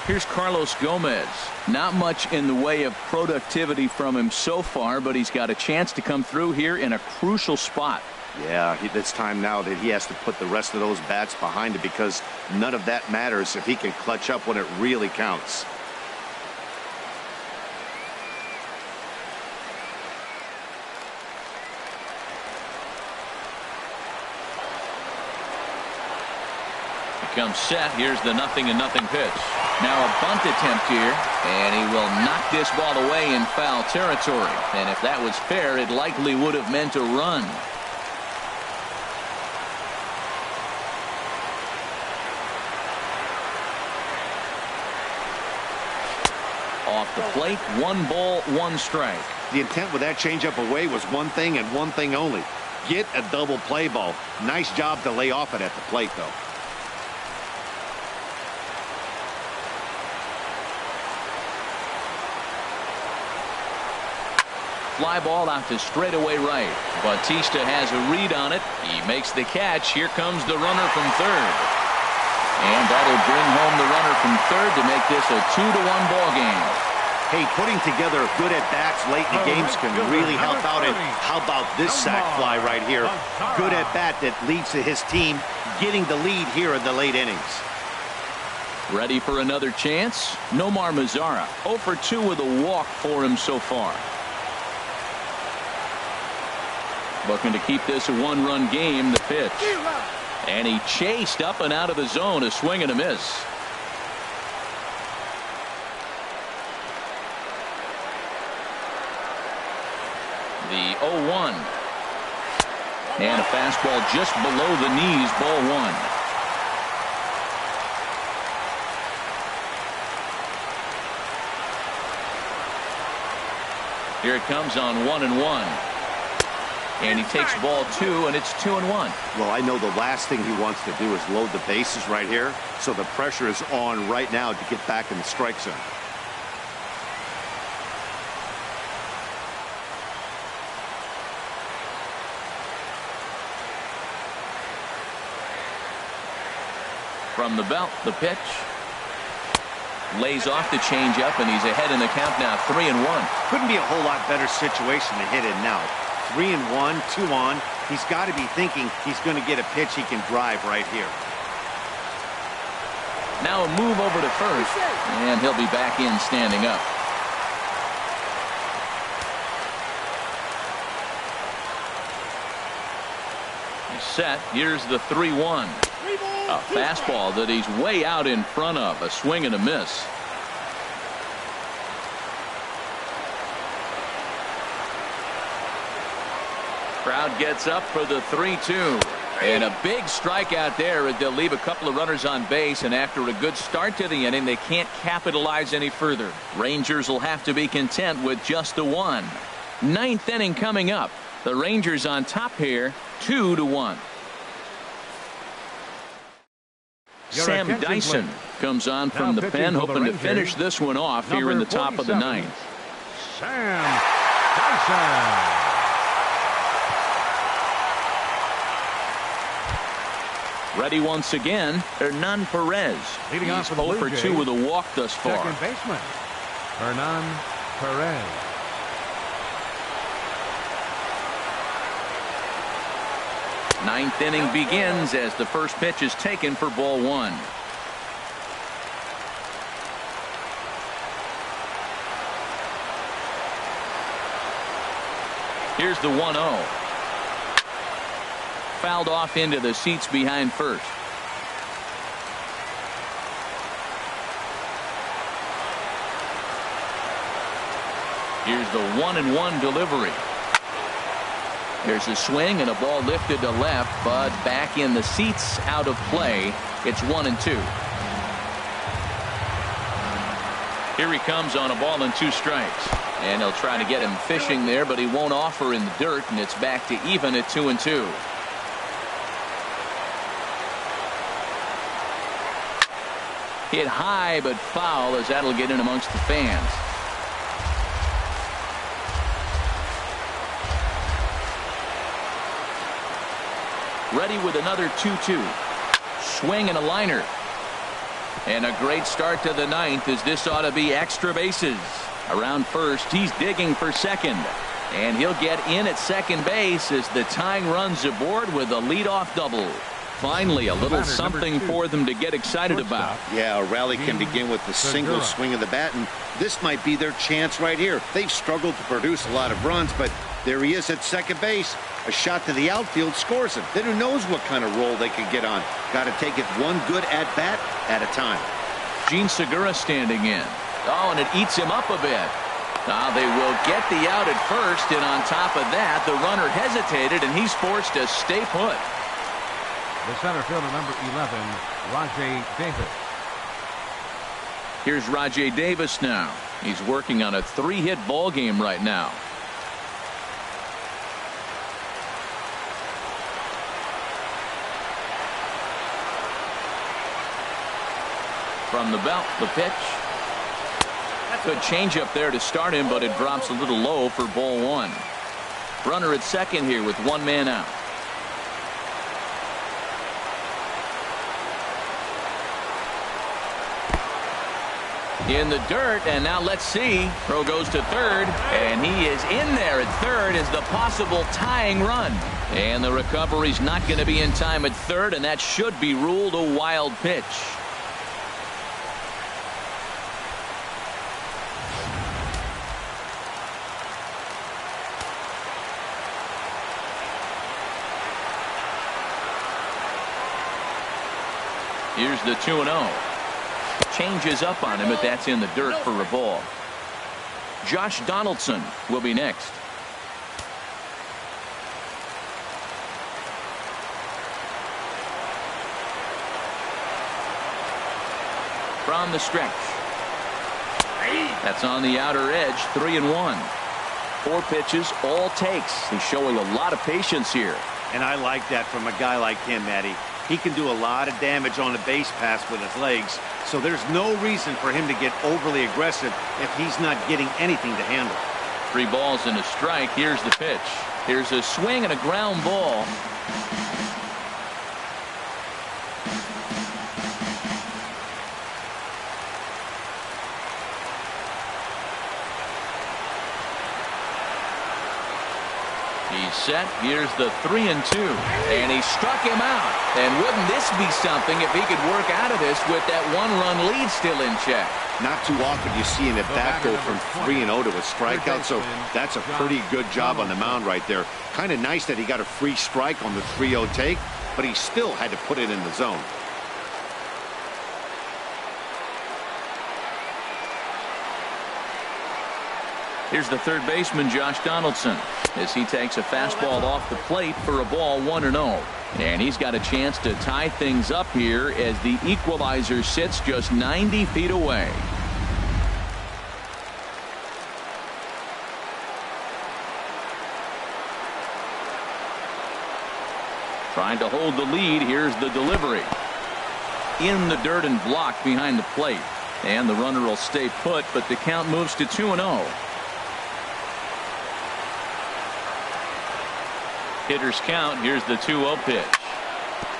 Here's Carlos Gomez. Not much in the way of productivity from him so far, but he's got a chance to come through here in a crucial spot. Yeah, it's time now that he has to put the rest of those bats behind it because none of that matters if he can clutch up when it really counts. He comes set. Here's the 0-0 pitch. Now a bunt attempt here, and he will knock this ball away in foul territory. And if that was fair, it likely would have meant a run. Off the plate, 1 ball, 1 strike. The intent with that changeup away was one thing and one thing only. Get a double play ball. Nice job to lay off it at the plate, though. Fly ball out to straightaway right. Bautista has a read on it. He makes the catch. Here comes the runner from third. And that'll bring home the runner from third to make this a 2-1 ball game. Hey, putting together good at-bats late in the games can really help out. And how about this sac fly right here? Good at-bat that leads to his team getting the lead here in the late innings. Ready for another chance? Nomar Mazara, 0 for 2 with a walk for him so far. Looking to keep this a 1-run game. The pitch. And he chased up and out of the zone, a swing and a miss. The 0-1. And a fastball just below the knees, ball one. Here it comes on 1-1. And he takes ball two, and it's 2-1. Well, I know the last thing he wants to do is load the bases right here. So the pressure is on right now to get back in the strike zone. From the belt, the pitch. Lays off the changeup, and he's ahead in the count now, 3-1. Couldn't be a whole lot better situation to hit in now. 3-1, 2 on. He's got to be thinking he's going to get a pitch he can drive right here. Now a move over to first, and he'll be back in standing up. He's set. Here's the 3-1. A fastball that he's way out in front of. A swing and a miss. Crowd gets up for the 3-2. And a big strikeout there. They'll leave a couple of runners on base, and after a good start to the inning, they can't capitalize any further. Rangers will have to be content with just the one. Ninth inning coming up. The Rangers on top here, 2-1. Sam Dyson comes on from the pen, hoping to finish this one off here in the top of the ninth. Sam Dyson. Ready once again, Hernan Perez. Leading off He's for the 0 for 2 with a walk thus far. Second baseman, Hernan Perez. Ninth inning begins as the first pitch is taken for ball one. Here's the 1-0. Fouled off into the seats behind first. Here's the 1-1 delivery. There's a swing and a ball lifted to left, but back in the seats, out of play. It's 1-2. Here he comes on a ball and 2 strikes. And he'll try to get him fishing there, but he won't offer in the dirt, and it's back to even at 2-2. Hit high but foul, as that'll get in amongst the fans. Ready with another 2-2. Swing and a liner. And a great start to the ninth, as this ought to be extra bases. Around first, he's digging for second. And he'll get in at second base as the tying runs aboard with a leadoff double. Finally, a little something for them to get excited about. Yeah, a rally can begin with the single swing of the bat, and this might be their chance right here. They've struggled to produce a lot of runs, but there he is at second base. A shot to the outfield scores him. Then who knows what kind of roll they can get on. Got to take it one good at-bat at a time. Gene Segura standing in. Oh, and it eats him up a bit. Now they will get the out at first, and on top of that, the runner hesitated, and he's forced to stay put. The center fielder, number 11, Rajay Davis. Here's Rajay Davis now. He's working on a 3-hit ball game right now. From the belt, the pitch. Good changeup there to start him, but it drops a little low for ball one. Runner at second here with 1 man out. In the dirt, and now let's see. Throw goes to third, and he is in there at third as the possible tying run. And the recovery's not going to be in time at third, and that should be ruled a wild pitch. Here's the 2-0. Changes up on him, but that's in the dirt for a ball. Josh Donaldson will be next. From the stretch. That's on the outer edge, 3-1. 4 pitches, all takes. He's showing a lot of patience here. And I like that from a guy like him, Matty. He can do a lot of damage on the base pass with his legs, so there's no reason for him to get overly aggressive if he's not getting anything to handle. 3 balls and a strike. Here's the pitch. Here's a swing and a ground ball. He's set. Here's the 3-2. And he struck him out. And wouldn't this be something if he could work out of this with that 1-run lead still in check? Not too often you see an at-bat go from 3-0 to a strikeout, so that's a pretty good job on the mound right there. Kind of nice that he got a free strike on the 3-0 take, but he still had to put it in the zone. Here's the third baseman, Josh Donaldson, as he takes a fastball off the plate for a ball, 1-0. And he's got a chance to tie things up here as the equalizer sits just 90 feet away. Trying to hold the lead. Here's the delivery. In the dirt and blocked behind the plate. And the runner will stay put, but the count moves to 2-0. Hitter's count. Here's the 2-0 pitch.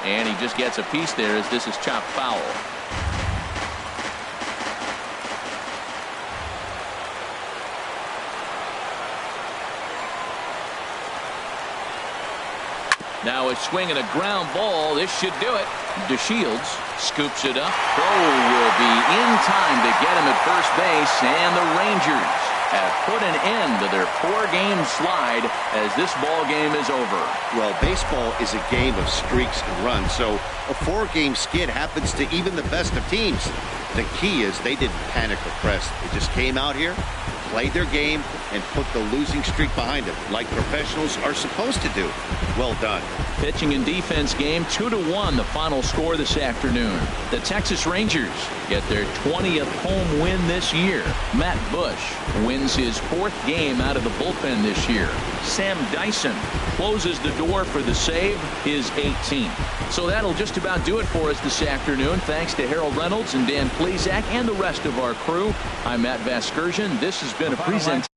And he just gets a piece there as this is chopped foul. Now a swing and a ground ball. This should do it. DeShields scoops it up. Crow will be in time to get him at first base, and the Rangers have put an end to their 4-game slide as this ball game is over. Well, baseball is a game of streaks and runs, so a 4-game skid happens to even the best of teams. The key is they didn't panic or press. They just came out here, played their game, and put the losing streak behind them, like professionals are supposed to do. Well done. Pitching and defense game, 2-1 the final score this afternoon. The Texas Rangers get their 20th home win this year. Matt Bush wins his 4th game out of the bullpen this year. Sam Dyson closes the door for the save, his 18th. So that'll just about do it for us this afternoon. Thanks to Harold Reynolds and Dan Plezak and the rest of our crew. I'm Matt Vasgersian. This has been a presentation.